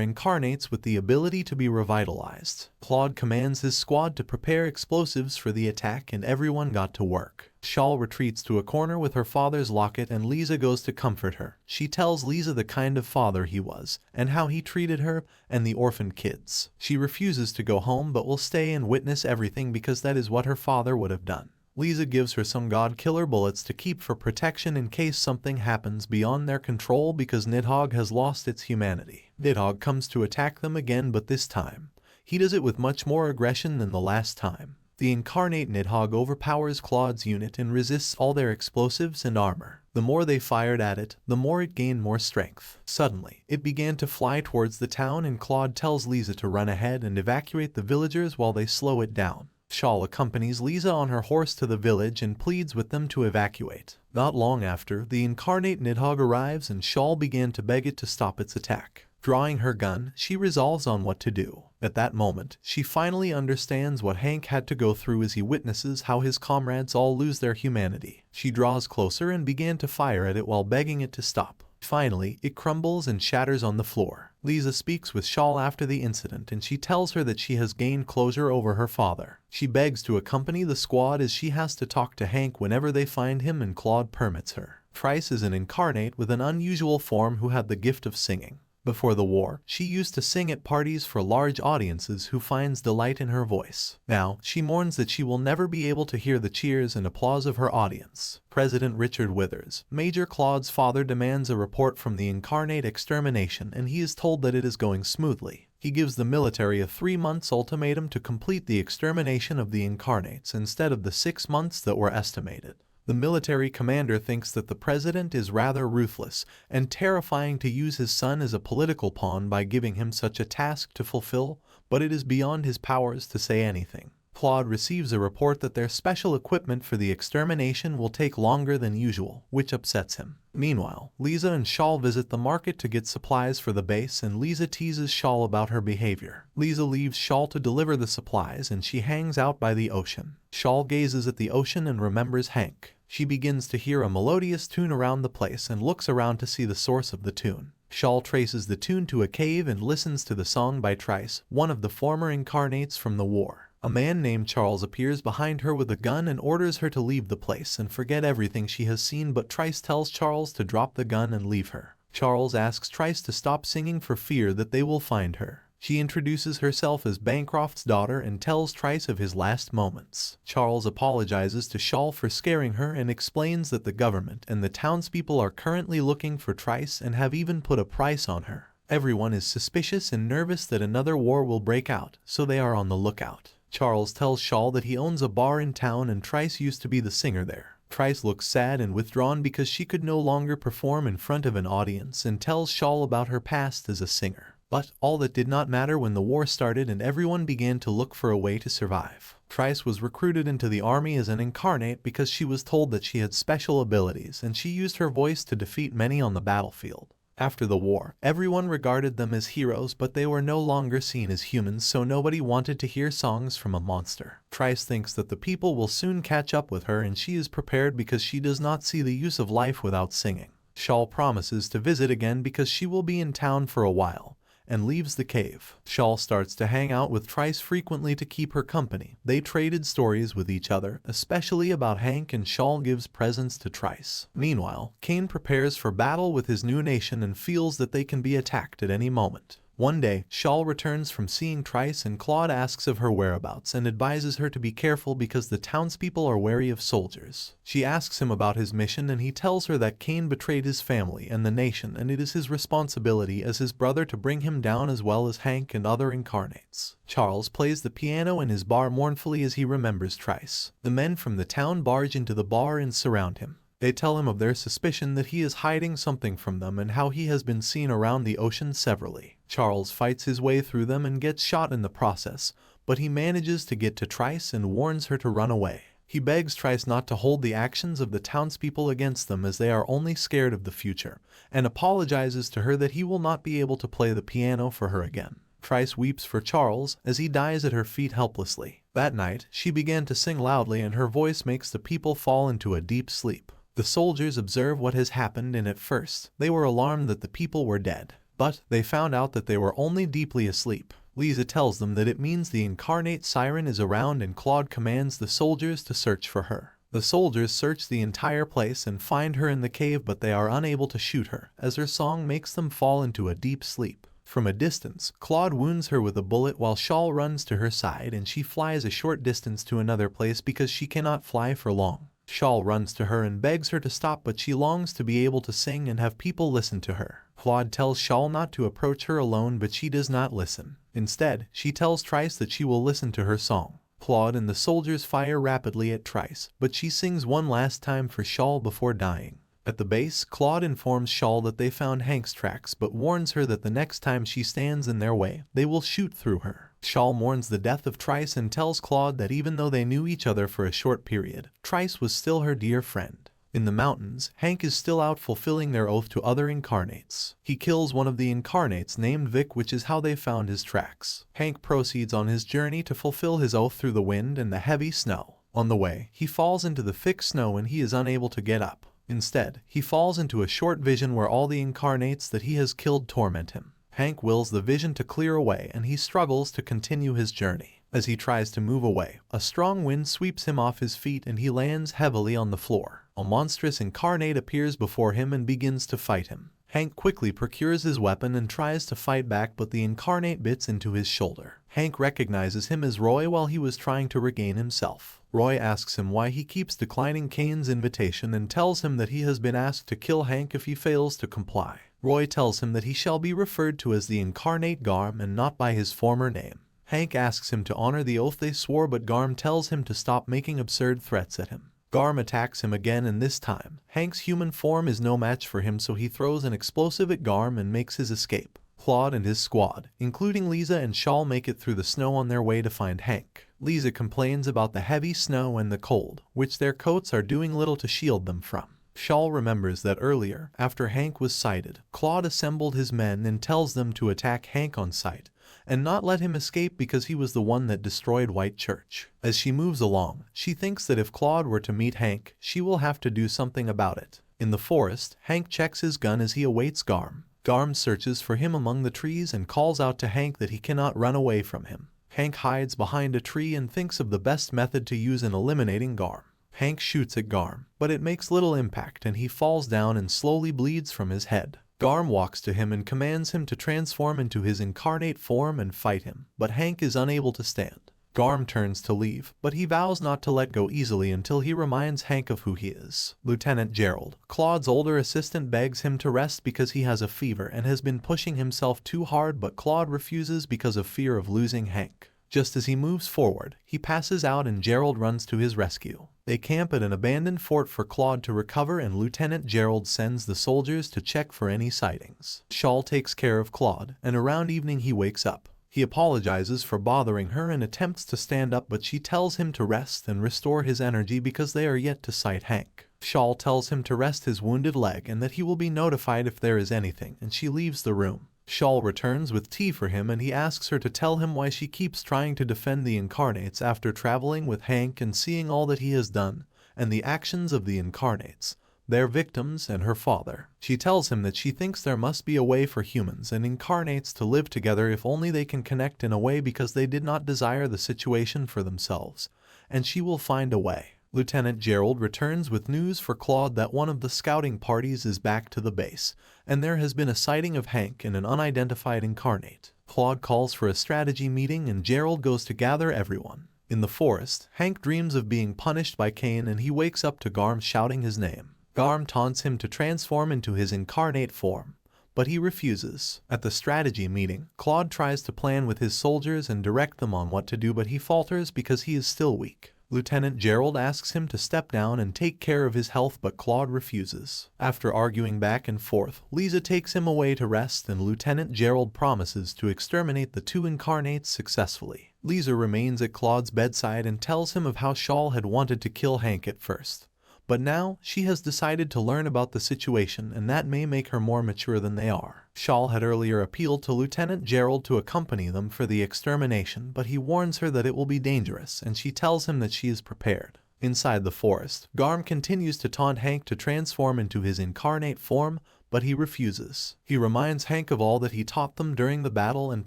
incarnates with the ability to be revitalized. Claude commands his squad to prepare explosives for the attack, and everyone got to work. Shawl retreats to a corner with her father's locket, and Lisa goes to comfort her. She tells Lisa the kind of father he was, and how he treated her and the orphaned kids. She refuses to go home but will stay and witness everything because that is what her father would have done. Lisa gives her some god-killer bullets to keep for protection in case something happens beyond their control, because Nidhogg has lost its humanity. Nidhogg comes to attack them again, but this time, he does it with much more aggression than the last time. The incarnate Nidhogg overpowers Claude's unit and resists all their explosives and armor. The more they fired at it, the more it gained more strength. Suddenly, it began to fly towards the town, and Claude tells Lisa to run ahead and evacuate the villagers while they slow it down. Shawl accompanies Lisa on her horse to the village and pleads with them to evacuate. Not long after, the incarnate Nidhogg arrives, and Shawl began to beg it to stop its attack. Drawing her gun, she resolves on what to do. At that moment, she finally understands what Hank had to go through as he witnesses how his comrades all lose their humanity. She draws closer and began to fire at it while begging it to stop. Finally, it crumbles and shatters on the floor. Lisa speaks with Shawl after the incident, and she tells her that she has gained closure over her father. She begs to accompany the squad as she has to talk to Hank whenever they find him, and Claude permits her. Trice is an incarnate with an unusual form who had the gift of singing. Before the war, she used to sing at parties for large audiences who finds delight in her voice. Now, she mourns that she will never be able to hear the cheers and applause of her audience. President Richard Withers, Major Claude's father, demands a report from the incarnate extermination, and he is told that it is going smoothly. He gives the military a 3-month ultimatum to complete the extermination of the incarnates instead of the 6 months that were estimated. The military commander thinks that the president is rather ruthless and terrifying to use his son as a political pawn by giving him such a task to fulfill, but it is beyond his powers to say anything. Claude receives a report that their special equipment for the extermination will take longer than usual, which upsets him. Meanwhile, Lisa and Shawl visit the market to get supplies for the base, and Lisa teases Shawl about her behavior. Lisa leaves Shawl to deliver the supplies, and she hangs out by the ocean. Shawl gazes at the ocean and remembers Hank. She begins to hear a melodious tune around the place and looks around to see the source of the tune. Shawl traces the tune to a cave and listens to the song by Trice, one of the former incarnates from the war. A man named Charles appears behind her with a gun and orders her to leave the place and forget everything she has seen, but Trice tells Charles to drop the gun and leave her. Charles asks Trice to stop singing for fear that they will find her. She introduces herself as Bancroft's daughter and tells Trice of his last moments. Charles apologizes to Shawl for scaring her and explains that the government and the townspeople are currently looking for Trice and have even put a price on her. Everyone is suspicious and nervous that another war will break out, so they are on the lookout. Charles tells Shawl that he owns a bar in town and Trice used to be the singer there. Trice looks sad and withdrawn because she could no longer perform in front of an audience and tells Shawl about her past as a singer. But all that did not matter when the war started and everyone began to look for a way to survive. Trice was recruited into the army as an incarnate because she was told that she had special abilities and she used her voice to defeat many on the battlefield. After the war, everyone regarded them as heroes, but they were no longer seen as humans, so nobody wanted to hear songs from a monster. Trice thinks that the people will soon catch up with her and she is prepared because she does not see the use of life without singing. Shawl promises to visit again because she will be in town for a while, and leaves the cave. Shawl starts to hang out with Trice frequently to keep her company. They traded stories with each other, especially about Hank, and Shawl gives presents to Trice. Meanwhile, Kane prepares for battle with his new nation and feels that they can be attacked at any moment. One day, Shawl returns from seeing Trice and Claude asks of her whereabouts and advises her to be careful because the townspeople are wary of soldiers. She asks him about his mission and he tells her that Kane betrayed his family and the nation and it is his responsibility as his brother to bring him down as well as Hank and other incarnates. Charles plays the piano in his bar mournfully as he remembers Trice. The men from the town barge into the bar and surround him. They tell him of their suspicion that he is hiding something from them and how he has been seen around the ocean severally. Charles fights his way through them and gets shot in the process, but he manages to get to Trice and warns her to run away. He begs Trice not to hold the actions of the townspeople against them as they are only scared of the future, and apologizes to her that he will not be able to play the piano for her again. Trice weeps for Charles as he dies at her feet helplessly. That night, she began to sing loudly and her voice makes the people fall into a deep sleep. The soldiers observe what has happened and at first, they were alarmed that the people were dead. But they found out that they were only deeply asleep. Lisa tells them that it means the incarnate siren is around and Claude commands the soldiers to search for her. The soldiers search the entire place and find her in the cave, but they are unable to shoot her as her song makes them fall into a deep sleep. From a distance, Claude wounds her with a bullet while Shawl runs to her side and she flies a short distance to another place because she cannot fly for long. Shawl runs to her and begs her to stop, but she longs to be able to sing and have people listen to her. Claude tells Shawl not to approach her alone, but she does not listen. Instead, she tells Trice that she will listen to her song. Claude and the soldiers fire rapidly at Trice, but she sings one last time for Shawl before dying. At the base, Claude informs Shawl that they found Hank's tracks, but warns her that the next time she stands in their way, they will shoot through her. Shawl mourns the death of Trice and tells Claude that even though they knew each other for a short period, Trice was still her dear friend. In the mountains, Hank is still out fulfilling their oath to other incarnates. He kills one of the incarnates named Vic, which is how they found his tracks. Hank proceeds on his journey to fulfill his oath through the wind and the heavy snow. On the way, he falls into the thick snow and he is unable to get up. Instead, he falls into a short vision where all the incarnates that he has killed torment him. Hank wills the vision to clear away and he struggles to continue his journey. As he tries to move away, a strong wind sweeps him off his feet and he lands heavily on the floor. A monstrous incarnate appears before him and begins to fight him. Hank quickly procures his weapon and tries to fight back, but the incarnate bits into his shoulder. Hank recognizes him as Roy while he was trying to regain himself. Roy asks him why he keeps declining Kane's invitation and tells him that he has been asked to kill Hank if he fails to comply. Roy tells him that he shall be referred to as the incarnate Garm and not by his former name. Hank asks him to honor the oath they swore, but Garm tells him to stop making absurd threats at him. Garm attacks him again, and this time, Hank's human form is no match for him, so he throws an explosive at Garm and makes his escape. Claude and his squad, including Lisa and Shawl, make it through the snow on their way to find Hank. Lisa complains about the heavy snow and the cold, which their coats are doing little to shield them from. Shawl remembers that earlier, after Hank was sighted, Claude assembled his men and tells them to attack Hank on sight, and not let him escape because he was the one that destroyed White Church. As she moves along, she thinks that if Claude were to meet Hank, she will have to do something about it. In the forest, Hank checks his gun as he awaits Garm. Garm searches for him among the trees and calls out to Hank that he cannot run away from him. Hank hides behind a tree and thinks of the best method to use in eliminating Garm. Hank shoots at Garm, but it makes little impact and he falls down and slowly bleeds from his head. Garm walks to him and commands him to transform into his incarnate form and fight him, but Hank is unable to stand. Garm turns to leave, but he vows not to let go easily until he reminds Hank of who he is. Lieutenant Gerald, Claude's older assistant, begs him to rest because he has a fever and has been pushing himself too hard, but Claude refuses because of fear of losing Hank. Just as he moves forward, he passes out and Gerald runs to his rescue. They camp at an abandoned fort for Claude to recover, and Lieutenant Gerald sends the soldiers to check for any sightings. Shawl takes care of Claude, and around evening he wakes up. He apologizes for bothering her and attempts to stand up, but she tells him to rest and restore his energy because they are yet to sight Hank. Shawl tells him to rest his wounded leg and that he will be notified if there is anything, and she leaves the room. Shawl returns with tea for him and he asks her to tell him why she keeps trying to defend the Incarnates after traveling with Hank and seeing all that he has done, and the actions of the Incarnates, their victims and her father. She tells him that she thinks there must be a way for humans and Incarnates to live together if only they can connect in a way, because they did not desire the situation for themselves, and she will find a way. Lieutenant Gerald returns with news for Claude that one of the scouting parties is back to the base, and there has been a sighting of Hank and an unidentified Incarnate. Claude calls for a strategy meeting and Gerald goes to gather everyone. In the forest, Hank dreams of being punished by Cain and he wakes up to Garm shouting his name. Garm taunts him to transform into his incarnate form, but he refuses. At the strategy meeting, Claude tries to plan with his soldiers and direct them on what to do, but he falters because he is still weak. Lieutenant Gerald asks him to step down and take care of his health, but Claude refuses. After arguing back and forth, Lisa takes him away to rest and Lieutenant Gerald promises to exterminate the two Incarnates successfully. Lisa remains at Claude's bedside and tells him of how Shawl had wanted to kill Hank at first, but now she has decided to learn about the situation, and that may make her more mature than they are. Shawl had earlier appealed to Lieutenant Gerald to accompany them for the extermination, but he warns her that it will be dangerous, and she tells him that she is prepared. Inside the forest, Garm continues to taunt Hank to transform into his incarnate form, but he refuses. He reminds Hank of all that he taught them during the battle and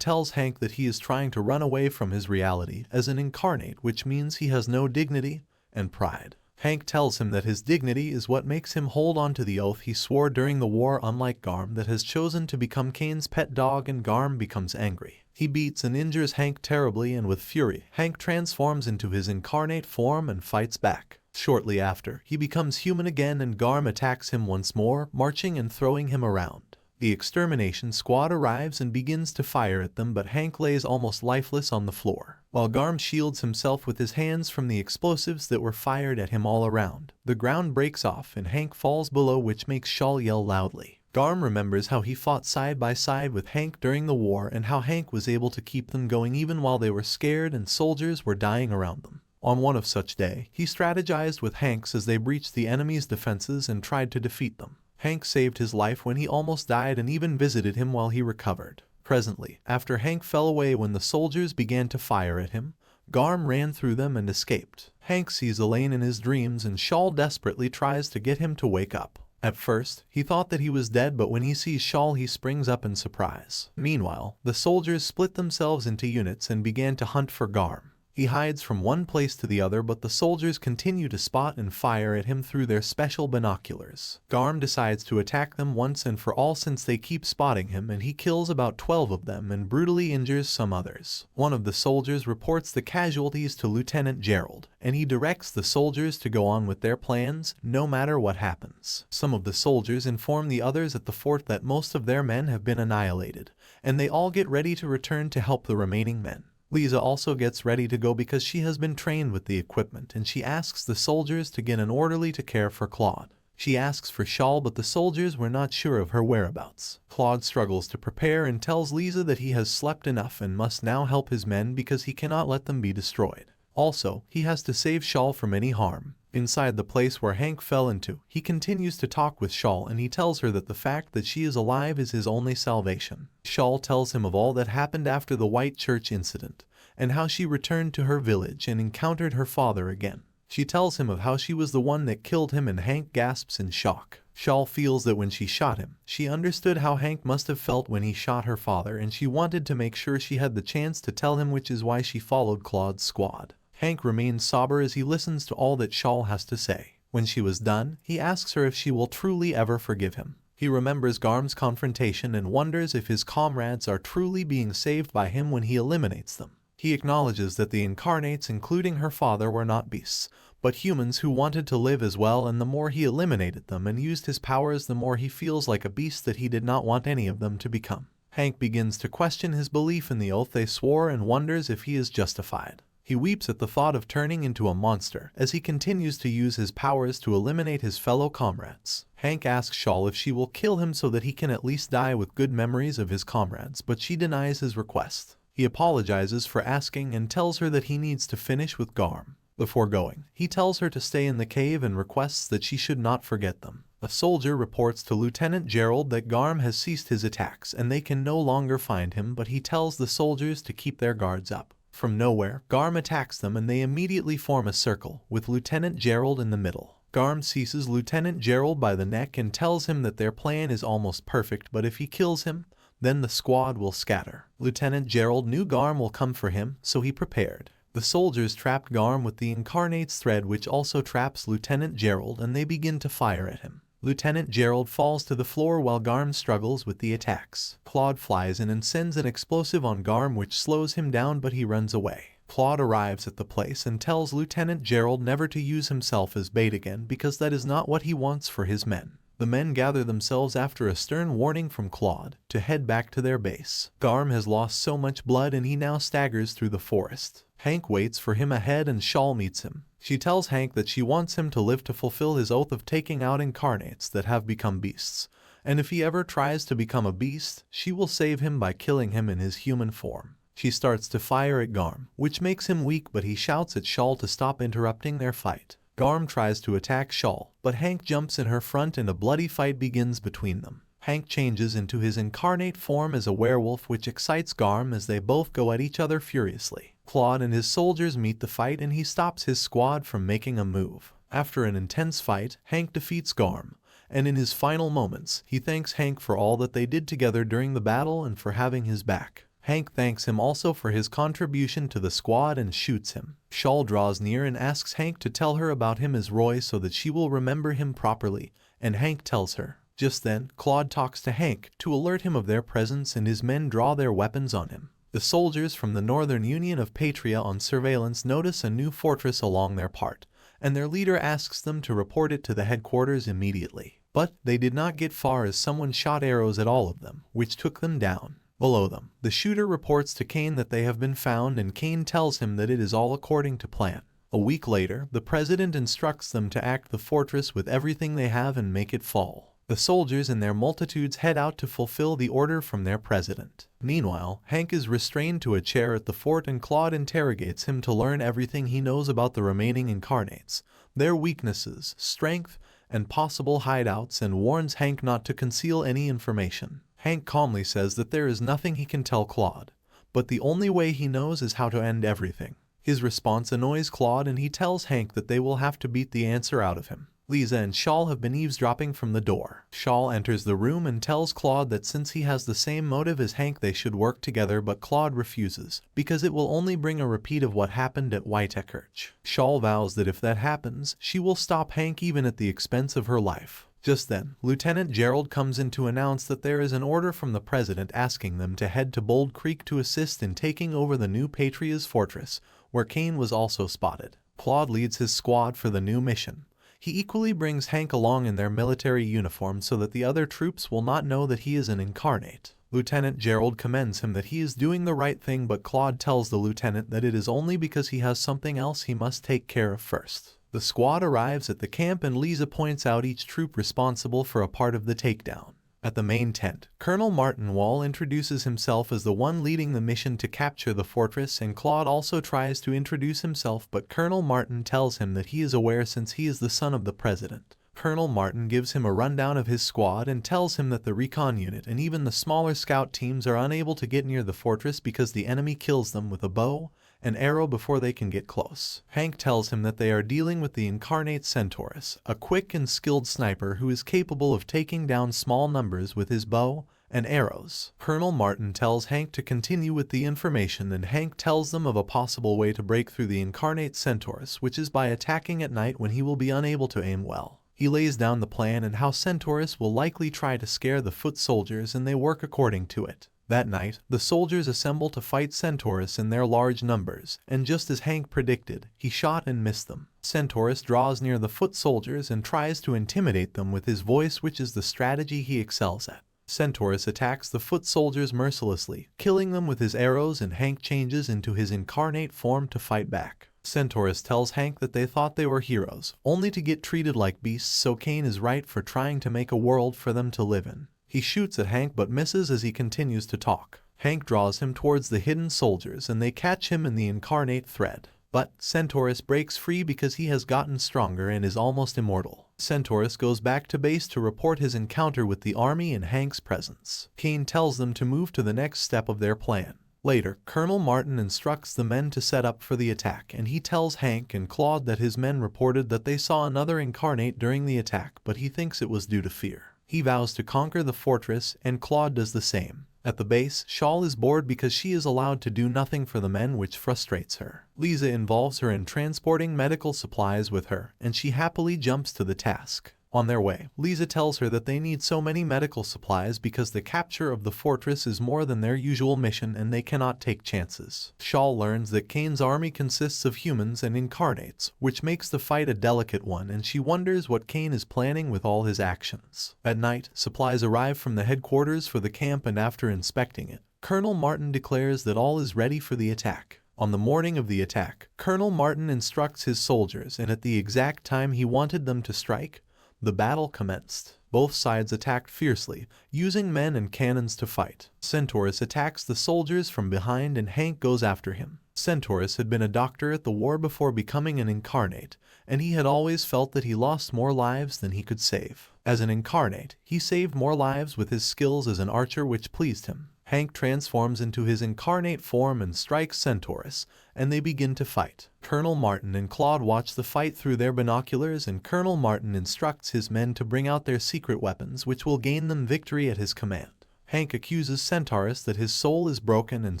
tells Hank that he is trying to run away from his reality as an incarnate, which means he has no dignity and pride. Hank tells him that his dignity is what makes him hold on to the oath he swore during the war, unlike Garm that has chosen to become Cain's pet dog, and Garm becomes angry. He beats and injures Hank terribly, and with fury, Hank transforms into his incarnate form and fights back. Shortly after, he becomes human again and Garm attacks him once more, marching and throwing him around. The extermination squad arrives and begins to fire at them, but Hank lays almost lifeless on the floor. While Garm shields himself with his hands from the explosives that were fired at him all around, the ground breaks off and Hank falls below, which makes Shawl yell loudly. Garm remembers how he fought side by side with Hank during the war and how Hank was able to keep them going even while they were scared and soldiers were dying around them. On one of such days, he strategized with Hanks as they breached the enemy's defenses and tried to defeat them. Hank saved his life when he almost died and even visited him while he recovered. Presently, after Hank fell away when the soldiers began to fire at him, Garm ran through them and escaped. Hank sees Elaine in his dreams and Shawl desperately tries to get him to wake up. At first, he thought that he was dead, but when he sees Shawl he springs up in surprise. Meanwhile, the soldiers split themselves into units and began to hunt for Garm. He hides from one place to the other, but the soldiers continue to spot and fire at him through their special binoculars. Garm decides to attack them once and for all since they keep spotting him, and he kills about 12 of them and brutally injures some others. One of the soldiers reports the casualties to Lieutenant Gerald, and he directs the soldiers to go on with their plans, no matter what happens. Some of the soldiers inform the others at the fort that most of their men have been annihilated, and they all get ready to return to help the remaining men. Lisa also gets ready to go because she has been trained with the equipment, and she asks the soldiers to get an orderly to care for Claude. She asks for Shawl, but the soldiers were not sure of her whereabouts. Claude struggles to prepare and tells Lisa that he has slept enough and must now help his men because he cannot let them be destroyed. Also, he has to save Shawl from any harm. Inside the place where Hank fell into, he continues to talk with Shawl and he tells her that the fact that she is alive is his only salvation. Shawl tells him of all that happened after the White Church incident, and how she returned to her village and encountered her father again. She tells him of how she was the one that killed him, and Hank gasps in shock. Shawl feels that when she shot him, she understood how Hank must have felt when he shot her father, and she wanted to make sure she had the chance to tell him, which is why she followed Claude's squad. Hank remains sober as he listens to all that Shawl has to say. When she was done, he asks her if she will truly ever forgive him. He remembers Garm's confrontation and wonders if his comrades are truly being saved by him when he eliminates them. He acknowledges that the incarnates, including her father, were not beasts, but humans who wanted to live as well, and the more he eliminated them and used his powers, the more he feels like a beast that he did not want any of them to become. Hank begins to question his belief in the oath they swore and wonders if he is justified. He weeps at the thought of turning into a monster as he continues to use his powers to eliminate his fellow comrades. Hank asks Shawl if she will kill him so that he can at least die with good memories of his comrades, but she denies his request. He apologizes for asking and tells her that he needs to finish with Garm. Before going, he tells her to stay in the cave and requests that she should not forget them. A soldier reports to Lieutenant Gerald that Garm has ceased his attacks and they can no longer find him, but he tells the soldiers to keep their guards up. From nowhere, Garm attacks them and they immediately form a circle, with Lieutenant Gerald in the middle. Garm seizes Lieutenant Gerald by the neck and tells him that their plan is almost perfect, but if he kills him, then the squad will scatter. Lieutenant Gerald knew Garm will come for him, so he prepared. The soldiers trapped Garm with the Incarnate's thread, which also traps Lieutenant Gerald, and they begin to fire at him. Lieutenant Gerald falls to the floor while Garm struggles with the attacks. Claude flies in and sends an explosive on Garm, which slows him down, but he runs away. Claude arrives at the place and tells Lieutenant Gerald never to use himself as bait again because that is not what he wants for his men. The men gather themselves after a stern warning from Claude to head back to their base. Garm has lost so much blood and he now staggers through the forest. Hank waits for him ahead and Shawl meets him. She tells Hank that she wants him to live to fulfill his oath of taking out incarnates that have become beasts, and if he ever tries to become a beast, she will save him by killing him in his human form. She starts to fire at Garm, which makes him weak, but he shouts at Shawl to stop interrupting their fight. Garm tries to attack Shawl, but Hank jumps in her front and a bloody fight begins between them. Hank changes into his incarnate form as a werewolf, which excites Garm as they both go at each other furiously. Claude and his soldiers meet the fight and he stops his squad from making a move. After an intense fight, Hank defeats Garm, and in his final moments, he thanks Hank for all that they did together during the battle and for having his back. Hank thanks him also for his contribution to the squad and shoots him. Shawl draws near and asks Hank to tell her about him as Roy so that she will remember him properly, and Hank tells her. Just then, Claude talks to Hank to alert him of their presence and his men draw their weapons on him. The soldiers from the Northern Union of Patria on surveillance notice a new fortress along their part, and their leader asks them to report it to the headquarters immediately. But they did not get far as someone shot arrows at all of them, which took them down. Below them, the shooter reports to Kane that they have been found, and Kane tells him that it is all according to plan. A week later, the president instructs them to act the fortress with everything they have and make it fall. The soldiers in their multitudes head out to fulfill the order from their president. Meanwhile, Hank is restrained to a chair at the fort and Claude interrogates him to learn everything he knows about the remaining incarnates, their weaknesses, strength, and possible hideouts, and warns Hank not to conceal any information. Hank calmly says that there is nothing he can tell Claude, but the only way he knows is how to end everything. His response annoys Claude and he tells Hank that they will have to beat the answer out of him. Lisa and Shawl have been eavesdropping from the door. Shawl enters the room and tells Claude that since he has the same motive as Hank they should work together, but Claude refuses, because it will only bring a repeat of what happened at Whitekirch. Shawl vows that if that happens, she will stop Hank even at the expense of her life. Just then, Lieutenant Gerald comes in to announce that there is an order from the president asking them to head to Bold Creek to assist in taking over the new Patria's fortress, where Kane was also spotted. Claude leads his squad for the new mission. He equally brings Hank along in their military uniform so that the other troops will not know that he is an incarnate. Lieutenant Gerald commends him that he is doing the right thing, but Claude tells the lieutenant that it is only because he has something else he must take care of first. The squad arrives at the camp and Lisa points out each troop responsible for a part of the takedown. At the main tent, Colonel Martin Wall introduces himself as the one leading the mission to capture the fortress, and Claude also tries to introduce himself, but Colonel Martin tells him that he is aware since he is the son of the president. Colonel Martin gives him a rundown of his squad and tells him that the recon unit and even the smaller scout teams are unable to get near the fortress because the enemy kills them with a bow and arrow before they can get close. Hank tells him that they are dealing with the incarnate Centaurus, a quick and skilled sniper who is capable of taking down small numbers with his bow and arrows. Colonel Martin tells Hank to continue with the information, and Hank tells them of a possible way to break through the incarnate Centaurus, which is by attacking at night when he will be unable to aim well. He lays down the plan and how Centaurus will likely try to scare the foot soldiers, and they work according to it. That night, the soldiers assemble to fight Centaurus in their large numbers, and just as Hank predicted, he shot and missed them. Centaurus draws near the foot soldiers and tries to intimidate them with his voice, which is the strategy he excels at. Centaurus attacks the foot soldiers mercilessly, killing them with his arrows, and Hank changes into his incarnate form to fight back. Centaurus tells Hank that they thought they were heroes, only to get treated like beasts, so Kane is right for trying to make a world for them to live in. He shoots at Hank but misses as he continues to talk. Hank draws him towards the hidden soldiers and they catch him in the incarnate thread. But Centaurus breaks free because he has gotten stronger and is almost immortal. Centaurus goes back to base to report his encounter with the army in Hank's presence. Kane tells them to move to the next step of their plan. Later, Colonel Martin instructs the men to set up for the attack, and he tells Hank and Claude that his men reported that they saw another incarnate during the attack, but he thinks it was due to fear. He vows to conquer the fortress, and Claude does the same. At the base, Shawl is bored because she is allowed to do nothing for the men, which frustrates her. Lisa involves her in transporting medical supplies with her, and she happily jumps to the task. On their way, Lisa tells her that they need so many medical supplies because the capture of the fortress is more than their usual mission and they cannot take chances. Shawl learns that Kane's army consists of humans and incarnates, which makes the fight a delicate one, and she wonders what Kane is planning with all his actions. At night, supplies arrive from the headquarters for the camp, and after inspecting it, Colonel Martin declares that all is ready for the attack. On the morning of the attack, Colonel Martin instructs his soldiers, and at the exact time he wanted them to strike, the battle commenced. Both sides attacked fiercely, using men and cannons to fight. Centaurus attacks the soldiers from behind and Hank goes after him. Centaurus had been a doctor at the war before becoming an incarnate, and he had always felt that he lost more lives than he could save. As an incarnate, he saved more lives with his skills as an archer, which pleased him. Hank transforms into his incarnate form and strikes Centaurus, and they begin to fight. Colonel Martin and Claude watch the fight through their binoculars, and Colonel Martin instructs his men to bring out their secret weapons, which will gain them victory at his command. Hank accuses Centaurus that his soul is broken, and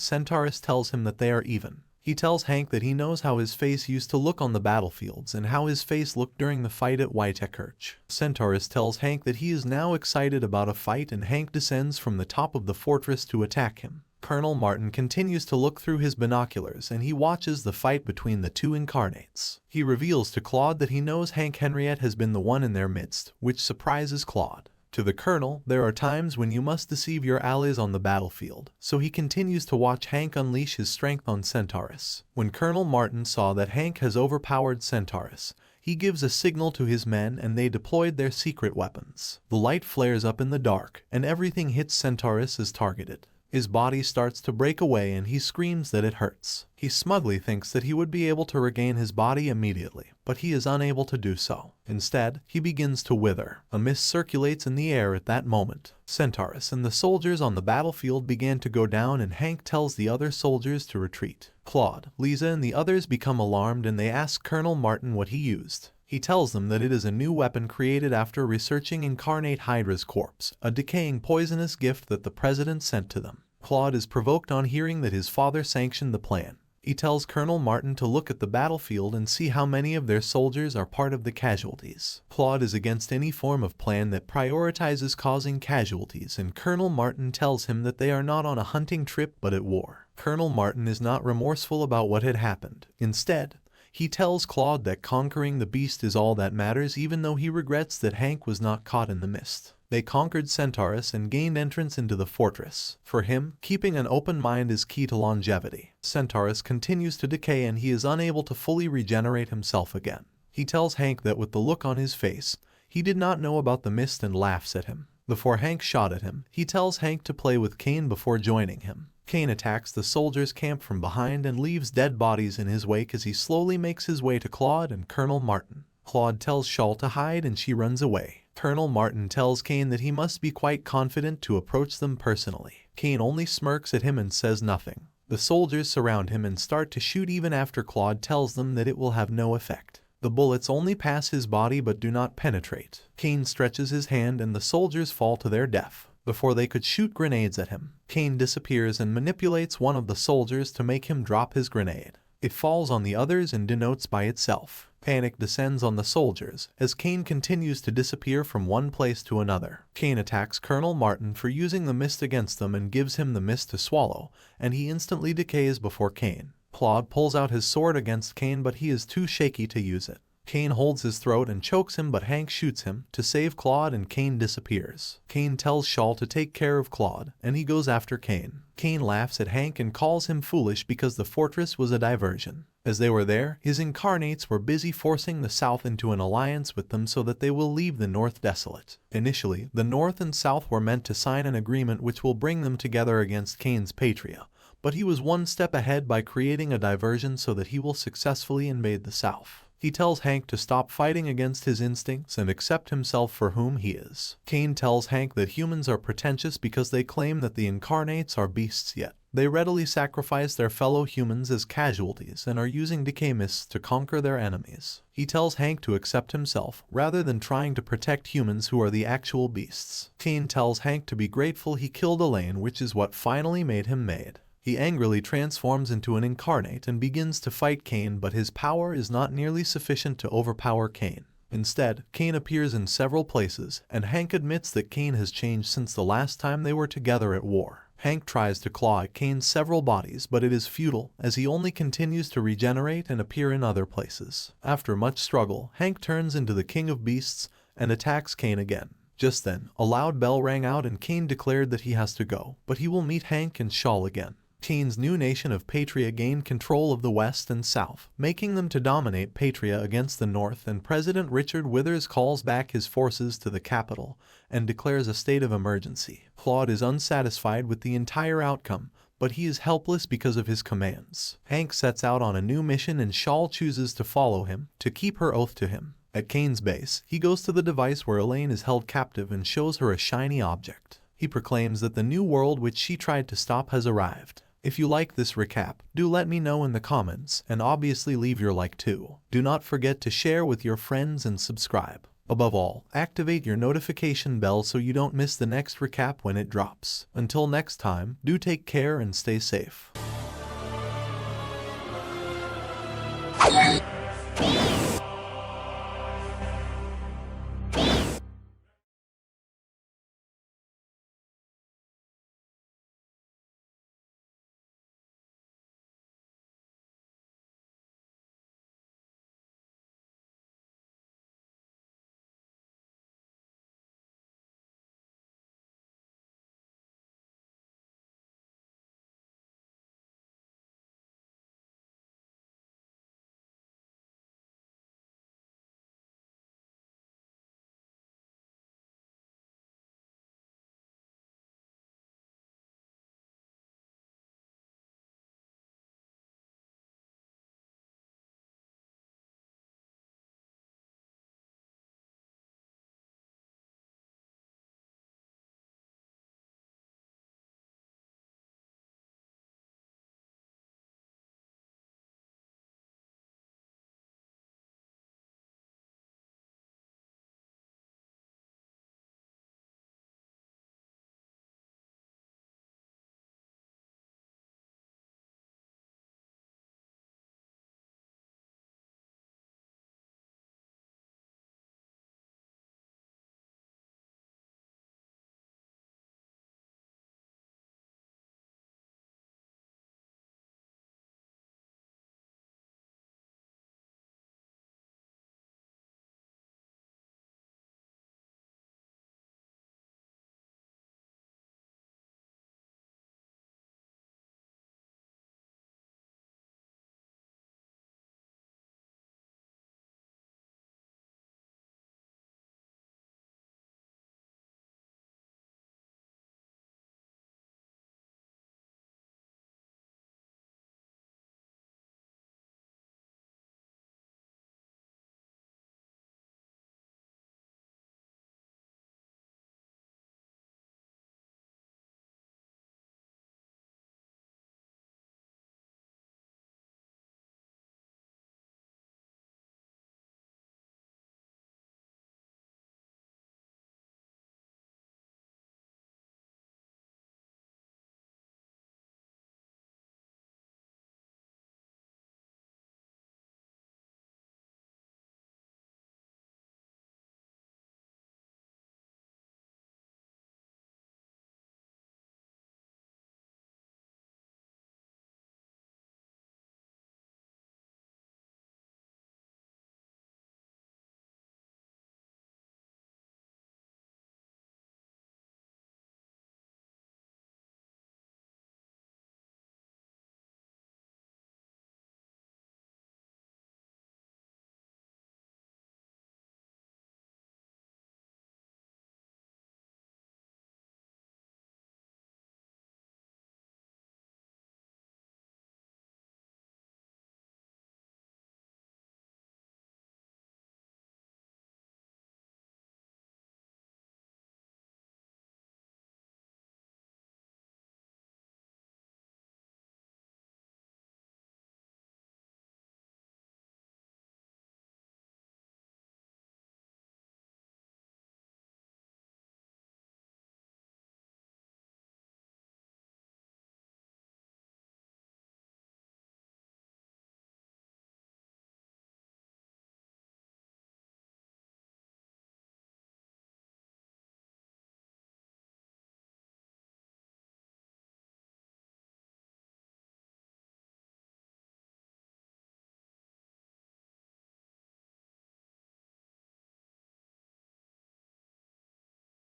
Centaurus tells him that they are even. He tells Hank that he knows how his face used to look on the battlefields and how his face looked during the fight at Whitekirch. Centaurus tells Hank that he is now excited about a fight, and Hank descends from the top of the fortress to attack him. Colonel Martin continues to look through his binoculars and he watches the fight between the two incarnates. He reveals to Claude that he knows Hank Henriette has been the one in their midst, which surprises Claude. To the Colonel, there are times when you must deceive your allies on the battlefield, so he continues to watch Hank unleash his strength on Centaurus. When Colonel Martin saw that Hank has overpowered Centaurus, he gives a signal to his men and they deployed their secret weapons. The light flares up in the dark and everything hits Centaurus as targeted. His body starts to break away and he screams that it hurts. He smugly thinks that he would be able to regain his body immediately, but he is unable to do so. Instead, he begins to wither. A mist circulates in the air at that moment. Centaurus and the soldiers on the battlefield began to go down, and Hank tells the other soldiers to retreat. Claude, Lisa, and the others become alarmed and they ask Colonel Martin what he used. He tells them that it is a new weapon created after researching Incarnate Hydra's corpse, a decaying poisonous gift that the president sent to them. Claude is provoked on hearing that his father sanctioned the plan. He tells Colonel Martin to look at the battlefield and see how many of their soldiers are part of the casualties. Claude is against any form of plan that prioritizes causing casualties, and Colonel Martin tells him that they are not on a hunting trip but at war. Colonel Martin is not remorseful about what had happened. Instead, he tells Claude that conquering the beast is all that matters, even though he regrets that Hank was not caught in the mist. They conquered Centaurus and gained entrance into the fortress. For him, keeping an open mind is key to longevity. Centaurus continues to decay and he is unable to fully regenerate himself again. He He tells Hank that with the look on his face, he did not know about the mist and laughs at him. Before Hank shot at him, he tells Hank to play with Kane before joining him. Kane attacks the soldiers' camp from behind and leaves dead bodies in his wake as he slowly makes his way to Claude and Colonel Martin. Claude tells Shaw to hide and she runs away. Colonel Martin tells Kane that he must be quite confident to approach them personally. Kane only smirks at him and says nothing. The soldiers surround him and start to shoot even after Claude tells them that it will have no effect. The bullets only pass his body but do not penetrate. Kane stretches his hand and the soldiers fall to their death. Before they could shoot grenades at him, Kane disappears and manipulates one of the soldiers to make him drop his grenade. It falls on the others and detonates by itself. Panic descends on the soldiers as Kane continues to disappear from one place to another. Kane attacks Colonel Martin for using the mist against them and gives him the mist to swallow, and he instantly decays before Kane. Claude pulls out his sword against Kane but he is too shaky to use it. Kane holds his throat and chokes him but Hank shoots him to save Claude and Kane disappears. Kane tells Shaw to take care of Claude and he goes after Kane. Kane laughs at Hank and calls him foolish because the fortress was a diversion. As they were there, his incarnates were busy forcing the South into an alliance with them so that they will leave the North desolate. Initially, the North and South were meant to sign an agreement which will bring them together against Kane's Patria, but he was one step ahead by creating a diversion so that he will successfully invade the South. He tells Hank to stop fighting against his instincts and accept himself for whom he is. Kane tells Hank that humans are pretentious because they claim that the incarnates are beasts, yet they readily sacrifice their fellow humans as casualties and are using decay mists to conquer their enemies. He tells Hank to accept himself rather than trying to protect humans who are the actual beasts. Kane tells Hank to be grateful he killed Elaine, which is what finally made him made. He angrily transforms into an incarnate and begins to fight Kane, but his power is not nearly sufficient to overpower Kane. Instead, Kane appears in several places, and Hank admits that Kane has changed since the last time they were together at war. Hank tries to claw at Kane's several bodies, but it is futile, as he only continues to regenerate and appear in other places. After much struggle, Hank turns into the King of Beasts and attacks Kane again. Just then, a loud bell rang out and Kane declared that he has to go, but he will meet Hank and Shaw again. Kane's new nation of Patria gained control of the West and South, making them to dominate Patria against the North, and President Richard Withers calls back his forces to the capital and declares a state of emergency. Claude is unsatisfied with the entire outcome, but he is helpless because of his commands. Hank sets out on a new mission and Shaw chooses to follow him to keep her oath to him. At Kane's base, he goes to the device where Elaine is held captive and shows her a shiny object. He proclaims that the new world which she tried to stop has arrived. If you like this recap, do let me know in the comments, and obviously leave your like too. Do not forget to share with your friends and subscribe. Above all, activate your notification bell so you don't miss the next recap when it drops. Until next time, do take care and stay safe.